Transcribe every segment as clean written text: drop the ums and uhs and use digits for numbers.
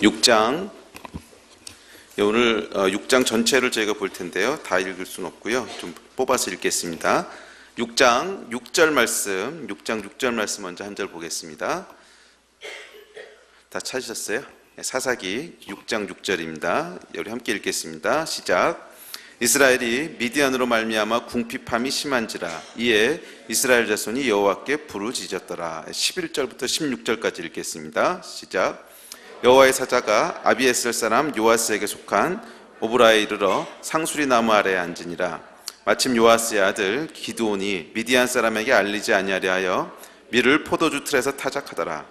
6장 오늘 6장 전체를 저희가 볼 텐데요. 다 읽을 수는 없고요. 좀 뽑아서 읽겠습니다. 6장 6절 말씀, 6장 6절 말씀 먼저 한 절 보겠습니다. 다 찾으셨어요? 사사기 6장 6절입니다. 우리 함께 읽겠습니다. 시작. 이스라엘이 미디안으로 말미암아 궁핍함이 심한지라 이에 이스라엘 자손이 여호와께 부르짖었더라. 11절부터 16절까지 읽겠습니다. 시작. 여호와의 사자가 아비에셀 사람 요아스에게 속한 오브라에 이르러 상수리 나무 아래에 앉으니라. 마침 요아스의 아들 기드온이 미디안 사람에게 알리지 아니하려 하여 밀을 포도주 틀에서 타작하더라.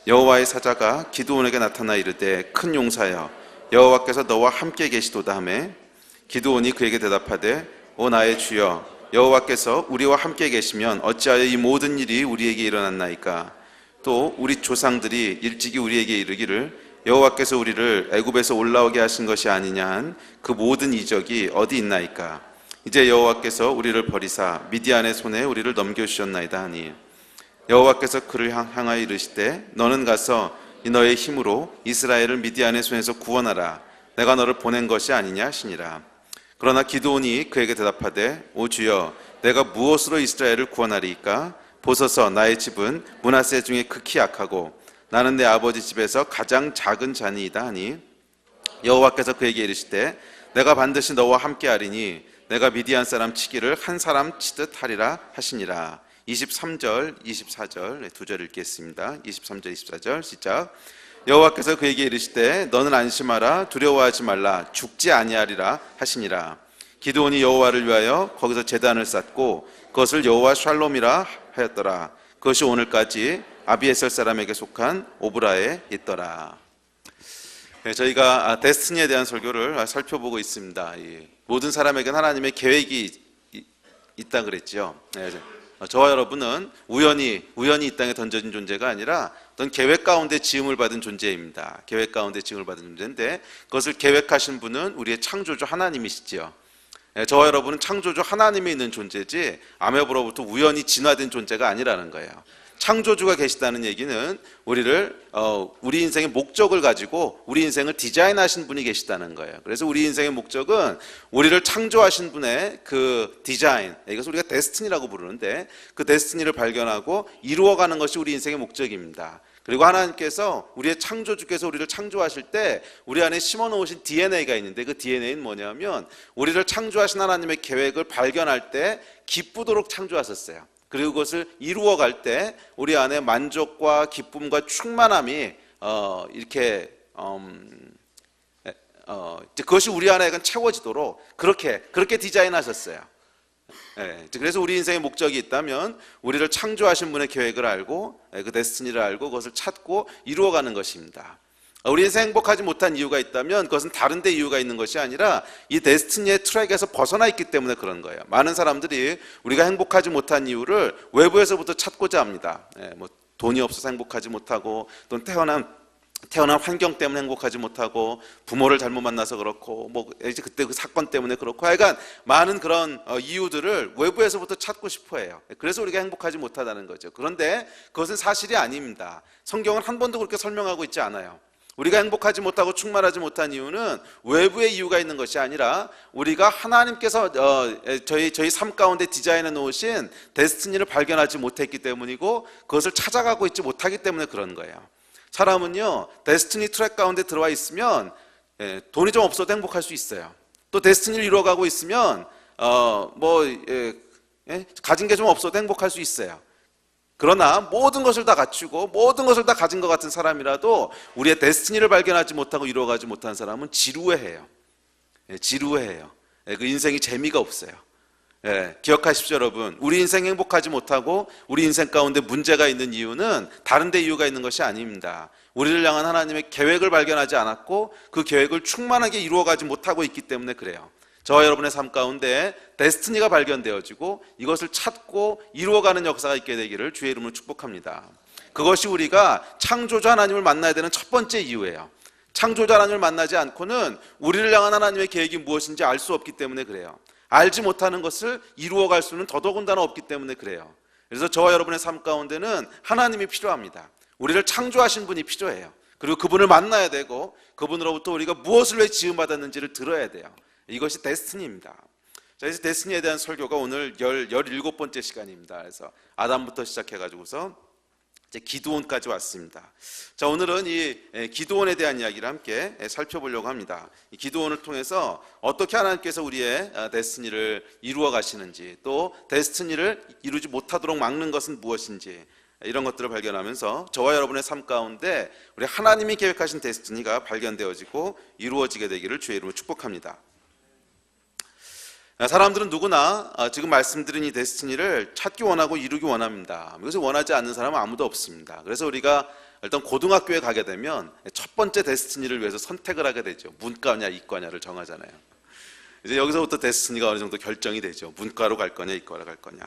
여호와의 사자가 기드온에게 나타나 이르되 큰 용사여 여호와께서 너와 함께 계시도다 하매 기드온이 그에게 대답하되 오 나의 주여 여호와께서 우리와 함께 계시면 어찌하여 이 모든 일이 우리에게 일어났나이까. 또 우리 조상들이 일찍이 우리에게 이르기를 여호와께서 우리를 애굽에서 올라오게 하신 것이 아니냐 한 그 모든 이적이 어디 있나이까. 이제 여호와께서 우리를 버리사 미디안의 손에 우리를 넘겨주셨나이다 하니 여호와께서 그를 향하여 이르시되 너는 가서 너의 힘으로 이스라엘을 미디안의 손에서 구원하라. 내가 너를 보낸 것이 아니냐 하시니라. 그러나 기드온이 그에게 대답하되 오 주여 내가 무엇으로 이스라엘을 구원하리이까. 보소서 나의 집은 므낫세 중에 극히 약하고 나는 내 아버지 집에서 가장 작은 자니이다 하니 여호와께서 그에게 이르시되 내가 반드시 너와 함께하리니 내가 미디안 사람 치기를 한 사람 치듯 하리라 하시니라. 23절 24절 두 절 읽겠습니다. 23절 24절 시작. 여호와께서 그에게 이르시되 너는 안심하라 두려워하지 말라 죽지 아니하리라 하시니라. 기드온이 여호와를 위하여 거기서 제단을 쌓고 그것을 여호와 샬롬이라 하였더라. 그것이 오늘까지 아비에셀 사람에게 속한 오브라에 있더라. 저희가 데스티니에 대한 설교를 살펴보고 있습니다. 모든 사람에게는 하나님의 계획이 있다 그랬죠. 저와 여러분은 우연히 이 땅에 던져진 존재가 아니라 어떤 계획 가운데 지음을 받은 존재입니다. 계획 가운데 지음을 받은 존재인데 그것을 계획하신 분은 우리의 창조주 하나님이시지요. 저와 여러분은 창조주 하나님이 있는 존재지 아메브로부터 우연히 진화된 존재가 아니라는 거예요. 창조주가 계시다는 얘기는 우리 인생의 목적을 가지고 우리 인생을 디자인하신 분이 계시다는 거예요. 그래서 우리 인생의 목적은 우리를 창조하신 분의 그 디자인, 이것을 우리가 데스티니라고 부르는데 그 데스티니를 발견하고 이루어가는 것이 우리 인생의 목적입니다. 그리고 하나님께서 우리의 창조주께서 우리를 창조하실 때 우리 안에 심어놓으신 DNA가 있는데 그 DNA는 뭐냐면 우리를 창조하신 하나님의 계획을 발견할 때 기쁘도록 창조하셨어요. 그리고 그것을 이루어갈 때 우리 안에 만족과 기쁨과 충만함이 그것이 우리 안에 채워지도록 그렇게 디자인하셨어요. 그래서 우리 인생의 목적이 있다면 우리를 창조하신 분의 계획을 알고 그 데스티니를 알고 그것을 찾고 이루어가는 것입니다. 우리 인생 행복하지 못한 이유가 있다면 그것은 다른 데 이유가 있는 것이 아니라 이 데스티니의 트랙에서 벗어나 있기 때문에 그런 거예요. 많은 사람들이 우리가 행복하지 못한 이유를 외부에서부터 찾고자 합니다. 돈이 없어서 행복하지 못하고 또는 태어난 환경 때문에 행복하지 못하고 부모를 잘못 만나서 그렇고 이제 그때 그 사건 때문에 그렇고 하여간 많은 그런 이유들을 외부에서부터 찾고 싶어 해요. 그래서 우리가 행복하지 못하다는 거죠. 그런데 그것은 사실이 아닙니다. 성경은 한 번도 그렇게 설명하고 있지 않아요. 우리가 행복하지 못하고 충만하지 못한 이유는 외부의 이유가 있는 것이 아니라 우리가 하나님께서 저희 삶 가운데 디자인해 놓으신 데스티니를 발견하지 못했기 때문이고 그것을 찾아가고 있지 못하기 때문에 그런 거예요. 사람은요 데스티니 트랙 가운데 들어와 있으면 돈이 좀 없어도 행복할 수 있어요. 또 데스티니를 이루어가고 있으면 가진 게 좀 없어도 행복할 수 있어요. 그러나 모든 것을 다 갖추고 모든 것을 다 가진 것 같은 사람이라도 우리의 데스티니를 발견하지 못하고 이루어가지 못한 사람은 지루해해요. 지루해해요. 그 인생이 재미가 없어요. 기억하십시오 여러분. 우리 인생 행복하지 못하고 우리 인생 가운데 문제가 있는 이유는 다른 데 이유가 있는 것이 아닙니다. 우리를 향한 하나님의 계획을 발견하지 않았고 그 계획을 충만하게 이루어가지 못하고 있기 때문에 그래요. 저와 여러분의 삶 가운데 데스티니가 발견되어지고 이것을 찾고 이루어가는 역사가 있게 되기를 주의 이름으로 축복합니다. 그것이 우리가 창조주 하나님을 만나야 되는 첫 번째 이유예요. 창조주 하나님을 만나지 않고는 우리를 향한 하나님의 계획이 무엇인지 알 수 없기 때문에 그래요. 알지 못하는 것을 이루어갈 수는 더더군다나 없기 때문에 그래요. 그래서 저와 여러분의 삶 가운데는 하나님이 필요합니다. 우리를 창조하신 분이 필요해요. 그리고 그분을 만나야 되고 그분으로부터 우리가 무엇을 왜 지음받았는지를 들어야 돼요. 이것이 데스티니입니다. 자, 그래서 데스티니에 대한 설교가 오늘 17번째 시간입니다. 그래서 아담부터 시작해가지고서 이제 기드온까지 왔습니다. 자, 오늘은 이 기드온에 대한 이야기를 함께 살펴보려고 합니다. 이 기드온을 통해서 어떻게 하나님께서 우리의 데스티니를 이루어 가시는지, 또 데스티니를 이루지 못하도록 막는 것은 무엇인지, 이런 것들을 발견하면서 저와 여러분의 삶 가운데 우리 하나님이 계획하신 데스티니가 발견되어지고 이루어지게 되기를 주의 이름으로 축복합니다. 사람들은 누구나 지금 말씀드린 이 데스티니를 찾기 원하고 이루기 원합니다. 이것을 원하지 않는 사람은 아무도 없습니다. 그래서 우리가 일단 고등학교에 가게 되면 첫 번째 데스티니를 위해서 선택을 하게 되죠. 문과냐 이과냐를 정하잖아요. 이제 여기서부터 데스티니가 어느 정도 결정이 되죠. 문과로 갈 거냐 이과로 갈 거냐.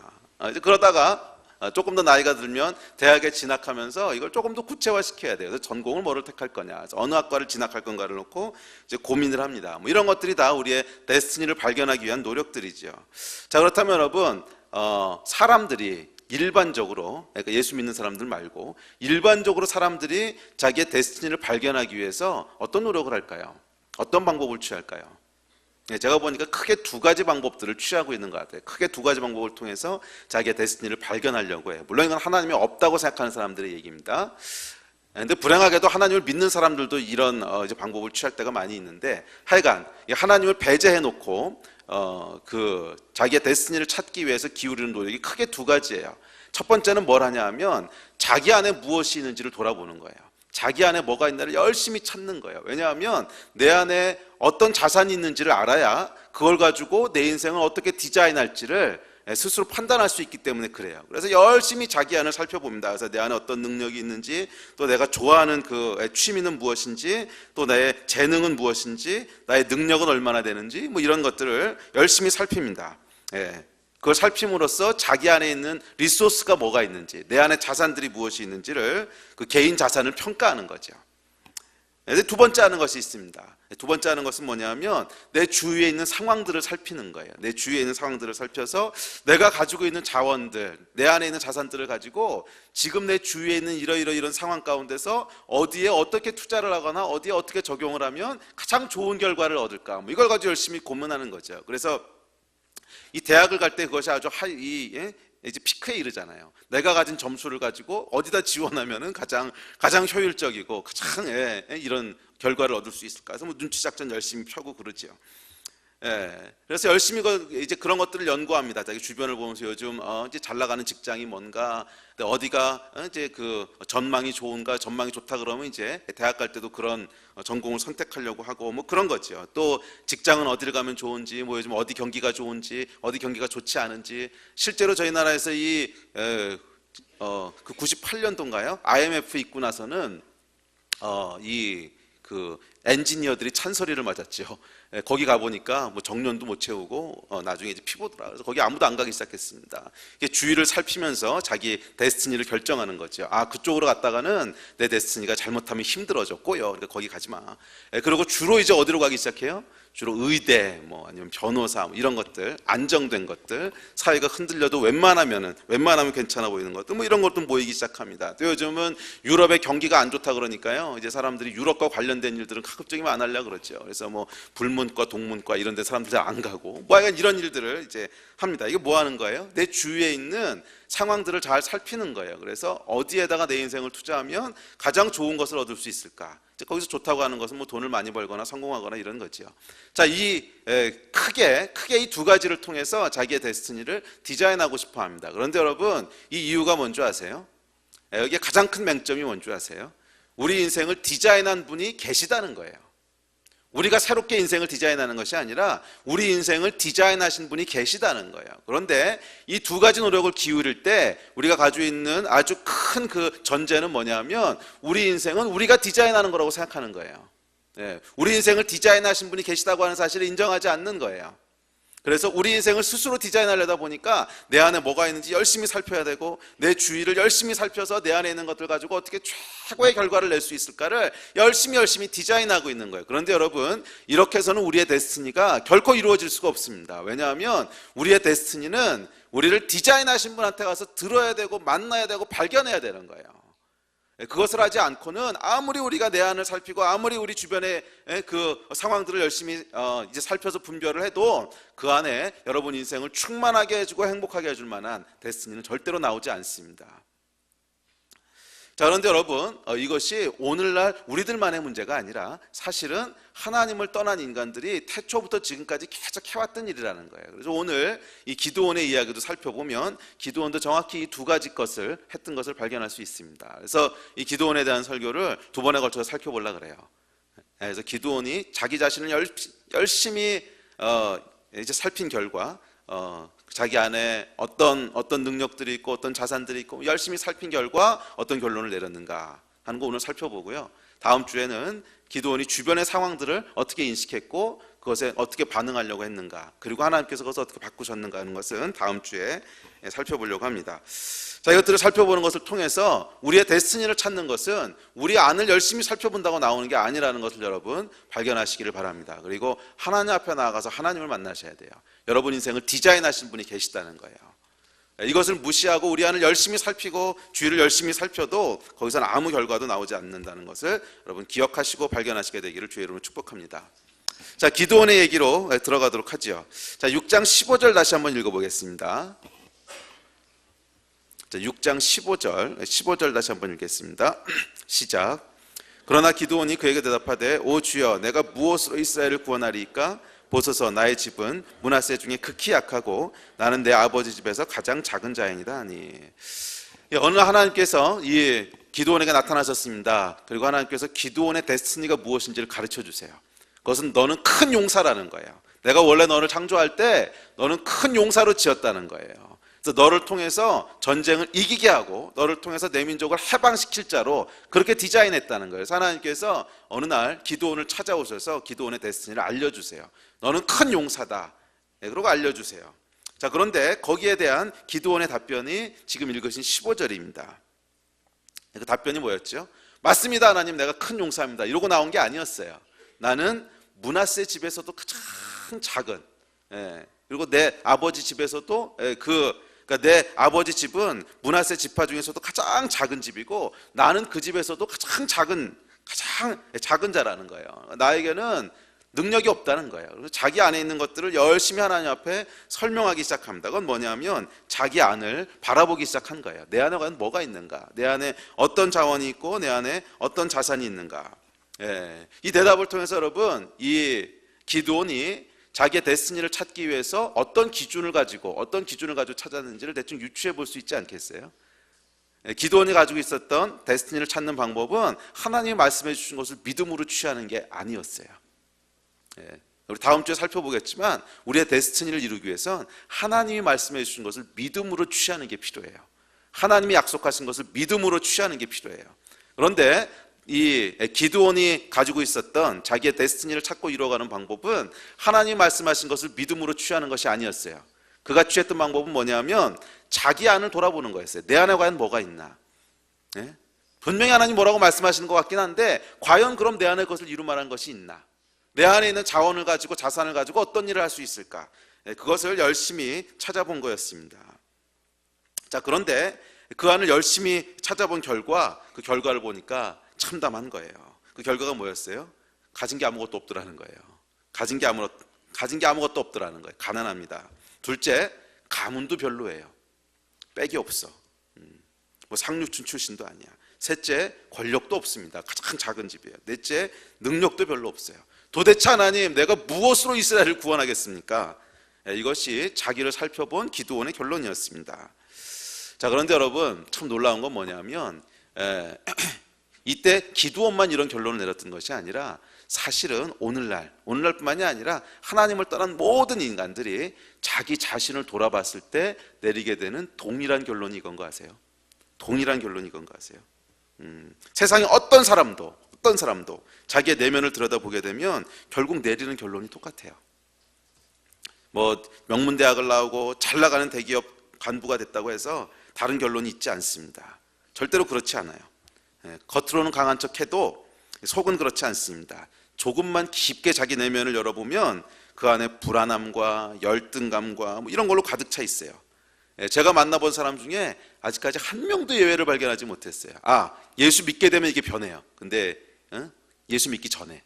이제 그러다가 조금 더 나이가 들면 대학에 진학하면서 이걸 조금 더 구체화시켜야 돼요. 그래서 전공을 뭐를 택할 거냐, 어느 학과를 진학할 건가를 놓고 이제 고민을 합니다. 뭐 이런 것들이 다 우리의 데스티니를 발견하기 위한 노력들이죠. 자, 그렇다면 여러분, 사람들이 일반적으로, 그러니까 예수 믿는 사람들 말고 일반적으로 사람들이 자기의 데스티니를 발견하기 위해서 어떤 노력을 할까요? 어떤 방법을 취할까요? 제가 보니까 크게 두 가지 방법들을 취하고 있는 것 같아요. 크게 두 가지 방법을 통해서 자기의 데스티니를 발견하려고 해요. 물론 이건 하나님이 없다고 생각하는 사람들의 얘기입니다. 그런데 불행하게도 하나님을 믿는 사람들도 이런 이제 방법을 취할 때가 많이 있는데, 하여간 하나님을 배제해 놓고 자기의 데스티니를 찾기 위해서 기울이는 노력이 크게 두 가지예요. 첫 번째는 뭘 하냐 하면 자기 안에 무엇이 있는지를 돌아보는 거예요. 자기 안에 뭐가 있나를 열심히 찾는 거예요. 왜냐하면 내 안에 어떤 자산이 있는지를 알아야 그걸 가지고 내 인생을 어떻게 디자인할지를 스스로 판단할 수 있기 때문에 그래요. 그래서 열심히 자기 안을 살펴봅니다. 그래서 내 안에 어떤 능력이 있는지, 또 내가 좋아하는 그 취미는 무엇인지, 또 나의 재능은 무엇인지, 나의 능력은 얼마나 되는지, 뭐 이런 것들을 열심히 살핍니다. 그걸 살핌으로써 자기 안에 있는 리소스가 뭐가 있는지, 내 안에 자산들이 무엇이 있는지를, 그 개인 자산을 평가하는 거죠. 두 번째 하는 것이 있습니다. 두 번째 하는 것은 뭐냐면 내 주위에 있는 상황들을 살피는 거예요. 내 주위에 있는 상황들을 살펴서 내가 가지고 있는 자원들, 내 안에 있는 자산들을 가지고 지금 내 주위에 있는 이런 상황 가운데서 어디에 어떻게 투자를 하거나 어디에 어떻게 적용을 하면 가장 좋은 결과를 얻을까, 뭐 이걸 가지고 열심히 고민하는 거죠. 그래서 이 대학을 갈 때 그것이 아주 이제 피크에 이르잖아요. 내가 가진 점수를 가지고 어디다 지원하면은 가장 효율적이고 가장 이런 결과를 얻을 수 있을까. 그래서 뭐 눈치 작전 열심히 펴고 그러죠. 그래서 열심히 이제 그런 것들을 연구합니다. 자기 주변을 보면서 요즘 이제 잘 나가는 직장이 뭔가, 어디가 이제 그 전망이 좋은가, 전망이 좋다 그러면 이제 대학 갈 때도 그런 전공을 선택하려고 하고 뭐 그런 거죠. 또 직장은 어디를 가면 좋은지, 뭐 요즘 어디 경기가 좋은지, 어디 경기가 좋지 않은지. 실제로 저희 나라에서 그 98년도인가요? IMF 있고 나서는 그 엔지니어들이 찬소리를 맞았죠. 거기 가보니까 뭐 정년도 못 채우고 나중에 이제 피보더라. 그래서 거기 아무도 안 가기 시작했습니다. 이게 주위를 살피면서 자기 데스티니를 결정하는 거죠. 그쪽으로 갔다가는 내 데스티니가 잘못하면 힘들어졌고요. 그러니까 거기 가지 마. 그리고 주로 이제 어디로 가기 시작해요? 주로 의대, 뭐 아니면 변호사, 뭐 이런 것들, 안정된 것들, 사회가 흔들려도 웬만하면 괜찮아 보이는 것들, 뭐 이런 것도 모이기 시작합니다. 또 요즘은 유럽의 경기가 안 좋다 그러니까요. 이제 사람들이 유럽과 관련된 일들은 가급적이면 안 하려고 그러죠. 그래서 뭐 불문과 동문과 이런 데 사람들이 안 가고, 뭐 약간 이런 일들을 이제 합니다. 이게 뭐 하는 거예요? 내 주위에 있는 상황들을 잘 살피는 거예요. 그래서 어디에다가 내 인생을 투자하면 가장 좋은 것을 얻을 수 있을까? 거기서 좋다고 하는 것은 뭐 돈을 많이 벌거나 성공하거나 이런 거죠. 자, 크게 이 두 가지를 통해서 자기의 데스티니를 디자인하고 싶어 합니다. 그런데 여러분, 이 이유가 뭔지 아세요? 여기에 가장 큰 맹점이 뭔지 아세요? 우리 인생을 디자인한 분이 계시다는 거예요. 우리가 새롭게 인생을 디자인하는 것이 아니라 우리 인생을 디자인하신 분이 계시다는 거예요. 그런데 이 두 가지 노력을 기울일 때 우리가 가지고 있는 아주 큰 그 전제는 뭐냐면 우리 인생은 우리가 디자인하는 거라고 생각하는 거예요. 우리 인생을 디자인하신 분이 계시다고 하는 사실을 인정하지 않는 거예요. 그래서 우리 인생을 스스로 디자인하려다 보니까 내 안에 뭐가 있는지 열심히 살펴야 되고, 내 주위를 열심히 살펴서 내 안에 있는 것들 가지고 어떻게 최고의 결과를 낼 수 있을까를 열심히 디자인하고 있는 거예요. 그런데 여러분, 이렇게 해서는 우리의 데스티니가 결코 이루어질 수가 없습니다. 왜냐하면 우리의 데스티니는 우리를 디자인하신 분한테 가서 들어야 되고 만나야 되고 발견해야 되는 거예요. 그것을 하지 않고는 아무리 우리가 내안을 살피고 아무리 우리 주변의 그 상황들을 열심히 이제 살펴서 분별을 해도 그 안에 여러분 인생을 충만하게 해주고 행복하게 해줄 만한 데스티니는 절대로 나오지 않습니다. 자, 그런데 여러분, 이것이 오늘날 우리들만의 문제가 아니라 사실은 하나님을 떠난 인간들이 태초부터 지금까지 계속 해왔던 일이라는 거예요. 그래서 오늘 이 기드온의 이야기도 살펴보면 기드온도 정확히 이 두 가지 것을 했던 것을 발견할 수 있습니다. 그래서 이 기드온에 대한 설교를 두 번에 걸쳐서 살펴보려고 그래요. 그래서 기드온이 자기 자신을 열심히 이제 살핀 결과 자기 안에 어떤 능력들이 있고 어떤 자산들이 있고 열심히 살핀 결과 어떤 결론을 내렸는가 하는 거 오늘 살펴보고요. 다음 주에는 기드온이 주변의 상황들을 어떻게 인식했고 그것에 어떻게 반응하려고 했는가, 그리고 하나님께서 그것을 어떻게 바꾸셨는가 하는 것은 다음 주에 살펴보려고 합니다. 자, 이것들을 살펴보는 것을 통해서 우리의 데스티니를 찾는 것은 우리 안을 열심히 살펴본다고 나오는 게 아니라는 것을 여러분 발견하시기를 바랍니다. 그리고 하나님 앞에 나아가서 하나님을 만나셔야 돼요. 여러분 인생을 디자인하신 분이 계시다는 거예요. 이것을 무시하고 우리 안을 열심히 살피고 주위를 열심히 살펴도 거기서는 아무 결과도 나오지 않는다는 것을 여러분 기억하시고 발견하시게 되기를 주의 이름으로 축복합니다. 자, 기드온의 얘기로 들어가도록 하죠. 자, 6장 15절 다시 한번 읽어보겠습니다. 자, 6장 15절 다시 한번 읽겠습니다. 시작. 그러나 기드온이 그에게 대답하되 오 주여, 내가 무엇으로 이스라엘을 구원하리이까? 보소서, 나의 집은 므낫세 중에 극히 약하고 나는 내 아버지 집에서 가장 작은 자이니라 하니. 어느 날 하나님께서 이 기드온에게 나타나셨습니다. 그리고 하나님께서 기드온의 데스티니가 무엇인지를 가르쳐 주세요. 그것은 너는 큰 용사라는 거예요. 내가 원래 너를 창조할 때 너는 큰 용사로 지었다는 거예요. 그래서 너를 통해서 전쟁을 이기게 하고 너를 통해서 내 민족을 해방시킬 자로 그렇게 디자인했다는 거예요. 그래서 하나님께서 어느 날 기드온을 찾아오셔서 기드온의 데스티니를 알려주세요. 너는 큰 용사다. 그러고 알려주세요. 자, 그런데 거기에 대한 기드온의 답변이 지금 읽으신 15절입니다. 그 답변이 뭐였죠? 맞습니다, 하나님, 내가 큰 용사입니다. 이러고 나온 게 아니었어요. 나는 므낫세 집에서도 가장 작은, 그리고 내 아버지 집에서도 그러니까 내 아버지 집은 므낫세 지파 중에서도 가장 작은 집이고 나는 그 집에서도 가장 작은 자라는 거예요. 나에게는 능력이 없다는 거예요. 그래서 자기 안에 있는 것들을 열심히 하나님 앞에 설명하기 시작합니다. 그건 뭐냐면 자기 안을 바라보기 시작한 거예요. 내 안에 과연 뭐가 있는가? 내 안에 어떤 자원이 있고 내 안에 어떤 자산이 있는가? 이 대답을 통해서 여러분, 이 기드온이 자기의 데스티니를 찾기 위해서 어떤 기준을 가지고 찾았는지를 대충 유추해 볼 수 있지 않겠어요? 기드온이 가지고 있었던 데스티니를 찾는 방법은 하나님이 말씀해 주신 것을 믿음으로 취하는 게 아니었어요. 우리 다음 주에 살펴보겠지만 우리의 데스티니를 이루기 위해선 하나님이 말씀해 주신 것을 믿음으로 취하는 게 필요해요. 하나님이 약속하신 것을 믿음으로 취하는 게 필요해요. 그런데 이 기드온이 가지고 있었던 자기의 데스티니를 찾고 이루어가는 방법은 하나님 말씀하신 것을 믿음으로 취하는 것이 아니었어요. 그가 취했던 방법은 뭐냐면 자기 안을 돌아보는 거였어요. 내 안에 과연 뭐가 있나? 분명히 하나님 뭐라고 말씀하시는 것 같긴 한데 과연 그럼 내 안에 그것을 이룰 만한 것이 있나? 내 안에 있는 자원을 가지고 자산을 가지고 어떤 일을 할 수 있을까? 그것을 열심히 찾아본 거였습니다. 자, 그런데 그 안을 열심히 찾아본 결과 그 결과를 보니까 참담한 거예요. 그 결과가 뭐였어요? 가진 게 아무것도 없더라는 거예요. 가진 게 아무것도 없더라는 거예요. 가난합니다. 둘째, 가문도 별로예요. 빽이 없어. 뭐 상류층 출신도 아니야. 셋째, 권력도 없습니다. 가장 작은 집이에요. 넷째, 능력도 별로 없어요. 도대체 하나님, 내가 무엇으로 이스라엘을 구원하겠습니까? 이것이 자기를 살펴본 기드온의 결론이었습니다. 자, 그런데 여러분, 참 놀라운 건 뭐냐면 이때 기드온만 이런 결론을 내렸던 것이 아니라 사실은 오늘날뿐만이 아니라 하나님을 떠난 모든 인간들이 자기 자신을 돌아봤을 때 내리게 되는 동일한 결론이 이건 거 아세요? 동일한 결론이 이건 거 아세요? 세상에 어떤 사람도 자기의 내면을 들여다보게 되면 결국 내리는 결론이 똑같아요. 뭐 명문대학을 나오고 잘 나가는 대기업 간부가 됐다고 해서 다른 결론이 있지 않습니다. 절대로 그렇지 않아요. 겉으로는 강한 척해도 속은 그렇지 않습니다. 조금만 깊게 자기 내면을 열어보면 그 안에 불안함과 열등감과 뭐 이런 걸로 가득 차 있어요. 제가 만나본 사람 중에 아직까지 한 명도 예외를 발견하지 못했어요. 예수 믿게 되면 이게 변해요. 근데 예수 믿기 전에,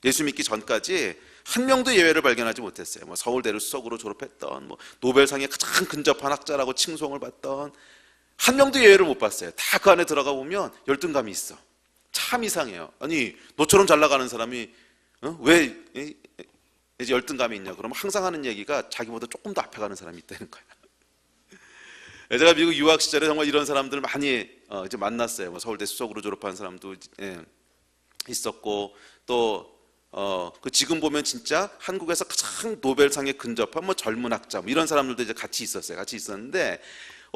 예수 믿기 전까지 한 명도 예외를 발견하지 못했어요. 뭐 서울대를 수석으로 졸업했던, 뭐 노벨상에 가장 근접한 학자라고 칭송을 받던 한 명도 예외를 못 봤어요. 다 그 안에 들어가 보면 열등감이 있어. 참 이상해요. 아니, 너처럼 잘 나가는 사람이 왜 이제 열등감이 있냐? 그러면 항상 하는 얘기가 자기보다 조금 더 앞에 가는 사람이 있다는 거야. 제가 미국 유학 시절에 정말 이런 사람들 많이 이제 만났어요. 뭐 서울대 수석으로 졸업한 사람도 있었고, 또 그 지금 보면 진짜 한국에서 가장 노벨상에 근접한 뭐 젊은 학자 뭐 이런 사람들도 이제 같이 있었어요. 같이 있었는데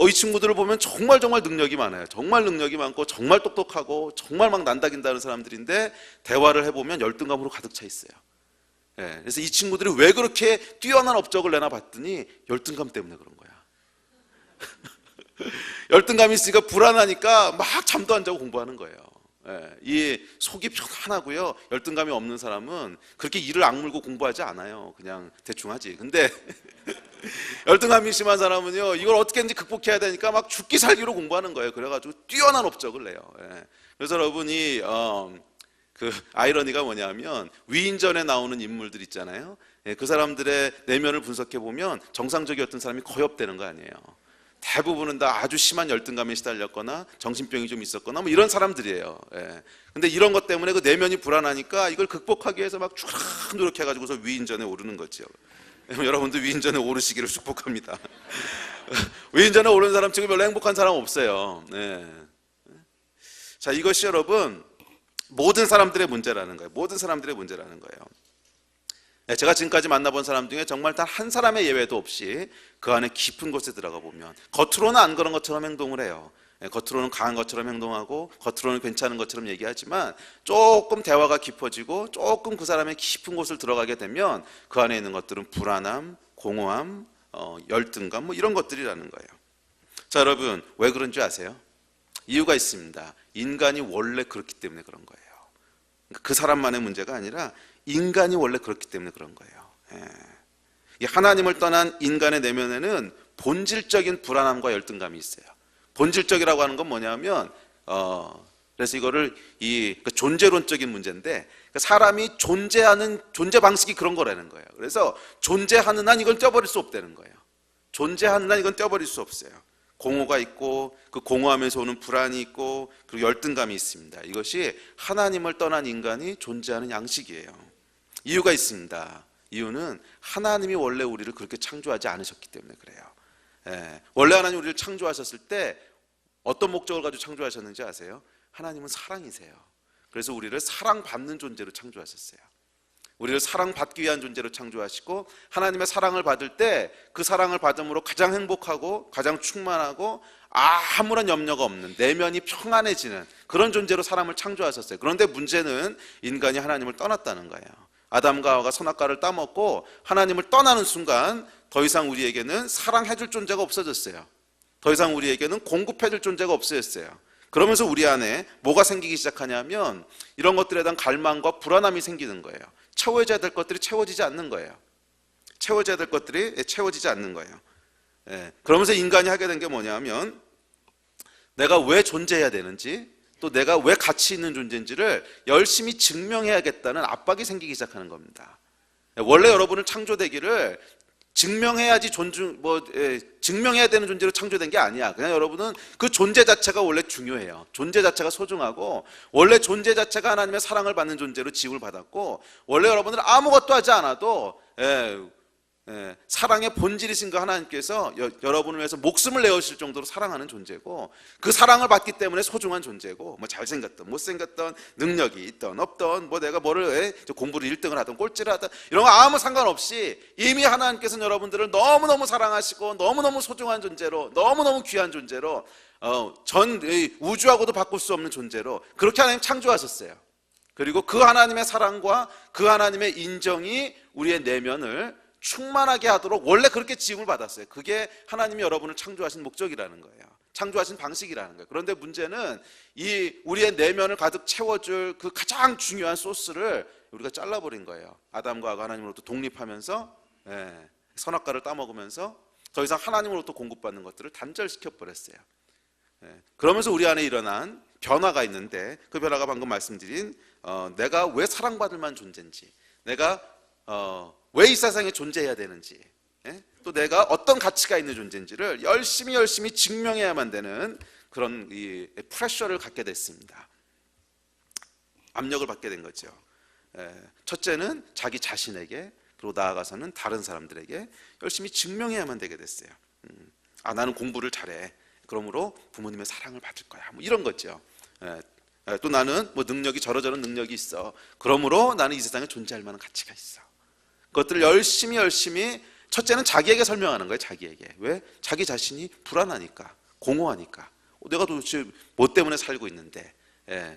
이 친구들을 보면 정말 능력이 많아요. 정말 능력이 많고 정말 똑똑하고 정말 막 난다긴다는 사람들인데 대화를 해보면 열등감으로 가득 차 있어요. 그래서 이 친구들이 왜 그렇게 뛰어난 업적을 내나 봤더니 열등감 때문에 그런 거야. 열등감이 있으니까 불안하니까 막 잠도 안 자고 공부하는 거예요. 이 속이 편안하고요, 열등감이 없는 사람은 그렇게 이를 악물고 공부하지 않아요. 그냥 대충 하지. 근데 열등감이 심한 사람은요, 이걸 어떻게든지 극복해야 되니까 막 죽기 살기로 공부하는 거예요. 그래가지고 뛰어난 업적을 내요. 그래서 여러분이 그 아이러니가 뭐냐면 위인전에 나오는 인물들 있잖아요. 그 사람들의 내면을 분석해 보면 정상적이었던 사람이 거의 없다는 거 아니에요. 대부분은 다 아주 심한 열등감에 시달렸거나 정신병이 좀 있었거나 뭐 이런 사람들이에요. 근데 이런 것 때문에 그 내면이 불안하니까 이걸 극복하기 위해서 막 쭉 노력해가지고서 위인전에 오르는 거죠. 여러분도 위인전에 오르시기를 축복합니다. 위인전에 오른 사람 지금 별로 행복한 사람 없어요. 자, 이것이 여러분 모든 사람들의 문제라는 거예요. 모든 사람들의 문제라는 거예요. 제가 지금까지 만나본 사람 중에 정말 단 한 사람의 예외도 없이 그 안에 깊은 곳에 들어가 보면 겉으로는 안 그런 것처럼 행동을 해요. 겉으로는 강한 것처럼 행동하고 겉으로는 괜찮은 것처럼 얘기하지만 조금 대화가 깊어지고 조금 그 사람의 깊은 곳을 들어가게 되면 그 안에 있는 것들은 불안함, 공허함, 열등감 뭐 이런 것들이라는 거예요. 자, 여러분 왜 그런지 아세요? 이유가 있습니다. 인간이 원래 그렇기 때문에 그런 거예요. 그 사람만의 문제가 아니라 인간이 원래 그렇기 때문에 그런 거예요. 이 하나님을 떠난 인간의 내면에는 본질적인 불안함과 열등감이 있어요. 본질적이라고 하는 건 뭐냐면 그래서 이거를 그 존재론적인 문제인데 사람이 존재하는 존재 방식이 그런 거라는 거예요. 그래서 존재하는 한 이건 떼어버릴 수 없다는 거예요. 존재하는 한 이건 떼어버릴 수 없어요. 공허가 있고 그 공허하면서 오는 불안이 있고 그리고 열등감이 있습니다. 이것이 하나님을 떠난 인간이 존재하는 양식이에요. 이유가 있습니다. 이유는 하나님이 원래 우리를 그렇게 창조하지 않으셨기 때문에 그래요. 원래 하나님 우리를 창조하셨을 때 어떤 목적을 가지고 창조하셨는지 아세요? 하나님은 사랑이세요. 그래서 우리를 사랑받는 존재로 창조하셨어요. 우리를 사랑받기 위한 존재로 창조하시고 하나님의 사랑을 받을 때 그 사랑을 받음으로 가장 행복하고 가장 충만하고 아무런 염려가 없는 내면이 평안해지는 그런 존재로 사람을 창조하셨어요. 그런데 문제는 인간이 하나님을 떠났다는 거예요. 아담과 하와가 선악과를 따먹고 하나님을 떠나는 순간 더 이상 우리에게는 사랑해줄 존재가 없어졌어요. 더 이상 우리에게는 공급해줄 존재가 없어졌어요. 그러면서 우리 안에 뭐가 생기기 시작하냐면 이런 것들에 대한 갈망과 불안함이 생기는 거예요. 채워져야 될 것들이 채워지지 않는 거예요. 채워져야 될 것들이 채워지지 않는 거예요. 그러면서 인간이 하게 된 게 뭐냐면 내가 왜 존재해야 되는지 또 내가 왜 가치 있는 존재인지를 열심히 증명해야겠다는 압박이 생기기 시작하는 겁니다. 원래 여러분을 창조되기를 증명해야지 증명해야 되는 존재로 창조된 게 아니야. 그냥 여러분은 그 존재 자체가 원래 중요해요. 존재 자체가 소중하고 원래 존재 자체가 하나님의 사랑을 받는 존재로 지음을 받았고 원래 여러분들 아무것도 하지 않아도 사랑의 본질이신 그 하나님께서 여러분을 위해서 목숨을 내어주실 정도로 사랑하는 존재고 그 사랑을 받기 때문에 소중한 존재고 뭐 잘생겼던 못생겼던 능력이 있던 없던 뭐 내가 뭐를 공부를 1등을 하든 꼴찌를 하든 이런 거 아무 상관없이 이미 하나님께서는 여러분들을 너무너무 사랑하시고 너무너무 소중한 존재로 너무너무 귀한 존재로 전 우주하고도 바꿀 수 없는 존재로 그렇게 하나님 창조하셨어요. 그리고 그 하나님의 사랑과 그 하나님의 인정이 우리의 내면을 충만하게 하도록 원래 그렇게 지음을 받았어요. 그게 하나님이 여러분을 창조하신 목적이라는 거예요. 창조하신 방식이라는 거예요. 그런데 문제는 이 우리의 내면을 가득 채워줄 그 가장 중요한 소스를 우리가 잘라버린 거예요. 아담과 하와가 하나님으로부터 독립하면서 선악과를 따먹으면서 더 이상 하나님으로부터 공급받는 것들을 단절시켜 버렸어요. 그러면서 우리 안에 일어난 변화가 있는데, 그 변화가 방금 말씀드린 내가 왜 사랑받을 만한 존재인지, 내가 왜 이 세상에 존재해야 되는지, 또 내가 어떤 가치가 있는 존재인지를 열심히 증명해야만 되는 그런 이 프레셔를 갖게 됐습니다. 압력을 받게 된 거죠. 첫째는 자기 자신에게, 그리고 나아가서는 다른 사람들에게 열심히 증명해야만 되게 됐어요. 나는 공부를 잘해, 그러므로 부모님의 사랑을 받을 거야, 뭐 이런 거죠. 또 나는 뭐 능력이 저러저런 능력이 있어, 그러므로 나는 이 세상에 존재할 만한 가치가 있어. 그것들을 열심히 첫째는 자기에게 설명하는 거예요. 자기에게. 왜? 자기 자신이 불안하니까, 공허하니까. 내가 도대체 뭐 때문에 살고 있는데,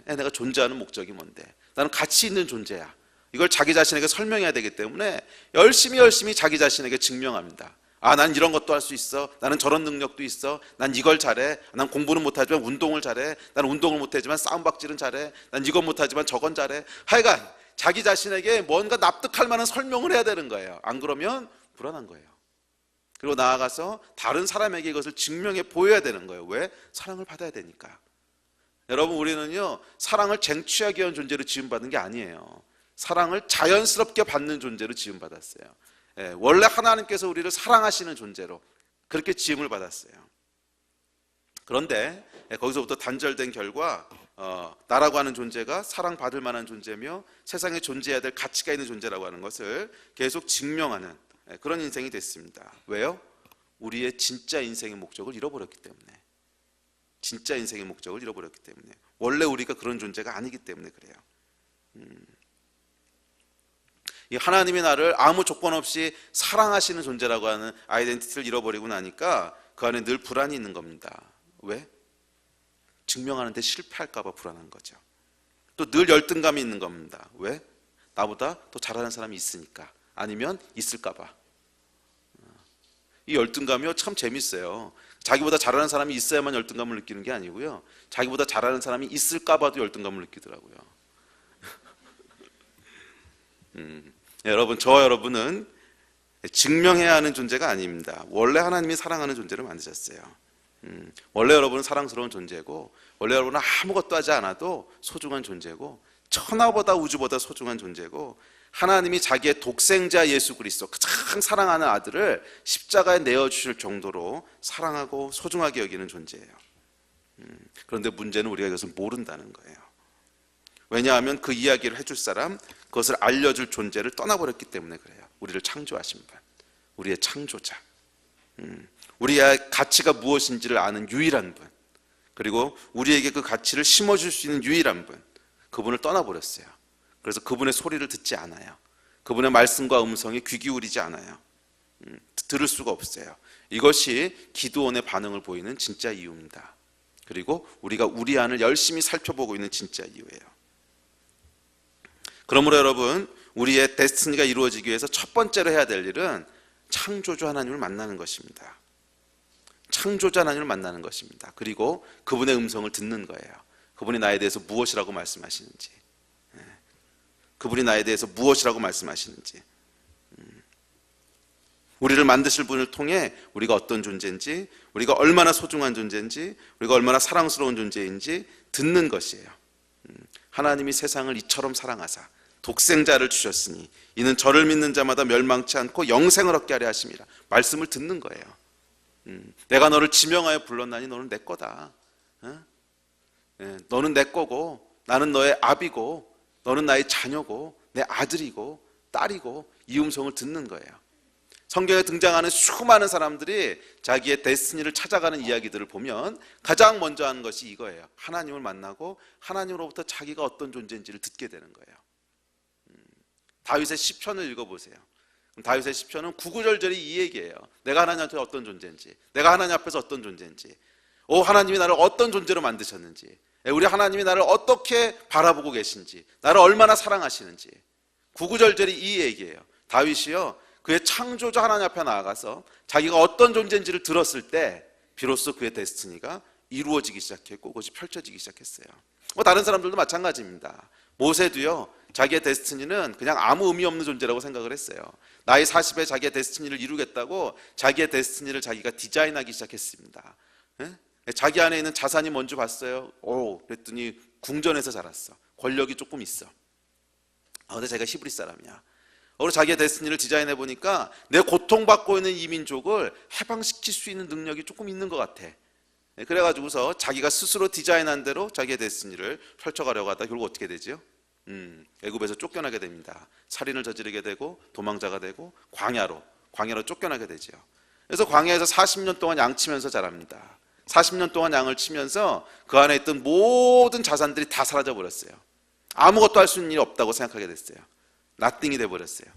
내가 존재하는 목적이 뭔데, 나는 가치 있는 존재야, 이걸 자기 자신에게 설명해야 되기 때문에 열심히 자기 자신에게 증명합니다. 난 이런 것도 할 수 있어, 나는 저런 능력도 있어, 난 이걸 잘해, 난 공부는 못하지만 운동을 잘해, 난 운동을 못하지만 싸움박질은 잘해, 난 이건 못하지만 저건 잘해. 하여간 자기 자신에게 뭔가 납득할 만한 설명을 해야 되는 거예요. 안 그러면 불안한 거예요. 그리고 나아가서 다른 사람에게 이것을 증명해 보여야 되는 거예요. 왜? 사랑을 받아야 되니까. 여러분, 우리는요, 사랑을 쟁취하기 위한 존재로 지음받은 게 아니에요. 사랑을 자연스럽게 받는 존재로 지음받았어요. 원래 하나님께서 우리를 사랑하시는 존재로 그렇게 지음을 받았어요. 그런데 거기서부터 단절된 결과 나라고 하는 존재가 사랑받을 만한 존재며 세상에 존재해야 될 가치가 있는 존재라고 하는 것을 계속 증명하는 그런 인생이 됐습니다. 왜요? 우리의 진짜 인생의 목적을 잃어버렸기 때문에. 진짜 인생의 목적을 잃어버렸기 때문에. 원래 우리가 그런 존재가 아니기 때문에 그래요. 이 하나님이 나를 아무 조건 없이 사랑하시는 존재라고 하는 아이덴티티를 잃어버리고 나니까 그 안에 늘 불안이 있는 겁니다. 왜? 증명하는데 실패할까 봐 불안한 거죠. 또 늘 열등감이 있는 겁니다. 왜? 나보다 더 잘하는 사람이 있으니까, 아니면 있을까 봐. 이 열등감이요, 참 재밌어요. 자기보다 잘하는 사람이 있어야만 열등감을 느끼는 게 아니고요, 자기보다 잘하는 사람이 있을까 봐도 열등감을 느끼더라고요. 여러분, 저와 여러분은 증명해야 하는 존재가 아닙니다. 원래 하나님이 사랑하는 존재로 만드셨어요. 원래 여러분은 사랑스러운 존재고, 원래 여러분은 아무것도 하지 않아도 소중한 존재고, 천하보다 우주보다 소중한 존재고, 하나님이 자기의 독생자 예수 그리스도, 가장 사랑하는 아들을 십자가에 내어주실 정도로 사랑하고 소중하게 여기는 존재예요. 그런데 문제는 우리가 이것을 모른다는 거예요. 왜냐하면 그 이야기를 해줄 사람, 그것을 알려줄 존재를 떠나버렸기 때문에 그래요. 우리를 창조하신 분, 우리의 창조자, 우리의 가치가 무엇인지를 아는 유일한 분, 그리고 우리에게 그 가치를 심어줄 수 있는 유일한 분, 그분을 떠나버렸어요. 그래서 그분의 소리를 듣지 않아요. 그분의 말씀과 음성에 귀 기울이지 않아요. 들을 수가 없어요. 이것이 기드온의 반응을 보이는 진짜 이유입니다. 그리고 우리가 우리 안을 열심히 살펴보고 있는 진짜 이유예요. 그러므로 여러분, 우리의 데스티니가 이루어지기 위해서 첫 번째로 해야 될 일은 창조주 하나님을 만나는 것입니다. 창조주 하나님을 만나는 것입니다. 그리고 그분의 음성을 듣는 거예요. 그분이 나에 대해서 무엇이라고 말씀하시는지, 그분이 나에 대해서 무엇이라고 말씀하시는지, 우리를 만드실 분을 통해 우리가 어떤 존재인지, 우리가 얼마나 소중한 존재인지, 우리가 얼마나 사랑스러운 존재인지 듣는 것이에요. 하나님이 세상을 이처럼 사랑하사 독생자를 주셨으니 이는 저를 믿는 자마다 멸망치 않고 영생을 얻게 하려 하심이라. 말씀을 듣는 거예요. 내가 너를 지명하여 불렀나니 너는 내 거다. 너는 내 거고, 나는 너의 아비고, 너는 나의 자녀고, 내 아들이고 딸이고, 이 음성을 듣는 거예요. 성경에 등장하는 수많은 사람들이 자기의 데스티니를 찾아가는 이야기들을 보면 가장 먼저 하는 것이 이거예요. 하나님을 만나고 하나님으로부터 자기가 어떤 존재인지를 듣게 되는 거예요. 다윗의 시편을 읽어보세요. 다윗의 시편은 구구절절히 이 얘기예요. 내가 하나님한테 어떤 존재인지, 내가 하나님 앞에서 어떤 존재인지, 하나님이 나를 어떤 존재로 만드셨는지, 우리 하나님이 나를 어떻게 바라보고 계신지, 나를 얼마나 사랑하시는지, 구구절절히 이 얘기예요. 다윗이요, 그의 창조자 하나님 앞에 나아가서 자기가 어떤 존재인지를 들었을 때 비로소 그의 데스티니가 이루어지기 시작했고 그것이 펼쳐지기 시작했어요. 다른 사람들도 마찬가지입니다. 모세도요, 자기의 데스티니는 그냥 아무 의미 없는 존재라고 생각을 했어요. 나이 40에 자기의 데스티니를 이루겠다고 자기의 데스티니를 자기가 디자인하기 시작했습니다. 예? 자기 안에 있는 자산이 뭔지 봤어요. 그랬더니 궁전에서 자랐어. 권력이 조금 있어. 근데 자기가 히브리 사람이야. 그리고 자기의 데스티니를 디자인해 보니까 내 고통받고 있는 이 민족을 해방시킬 수 있는 능력이 조금 있는 것 같아. 그래가지고서 자기가 스스로 디자인한 대로 자기의 데스티니를 펼쳐가려고 하다 결국 어떻게 되죠? 애굽에서 쫓겨나게 됩니다. 살인을 저지르게 되고 도망자가 되고 광야로 쫓겨나게 되죠. 그래서 광야에서 40년 동안 양치면서 자랍니다. 40년 동안 양을 치면서 그 안에 있던 모든 자산들이 다 사라져 버렸어요. 아무것도 할 수 있는 일이 없다고 생각하게 됐어요. 나띵이 돼버렸어요.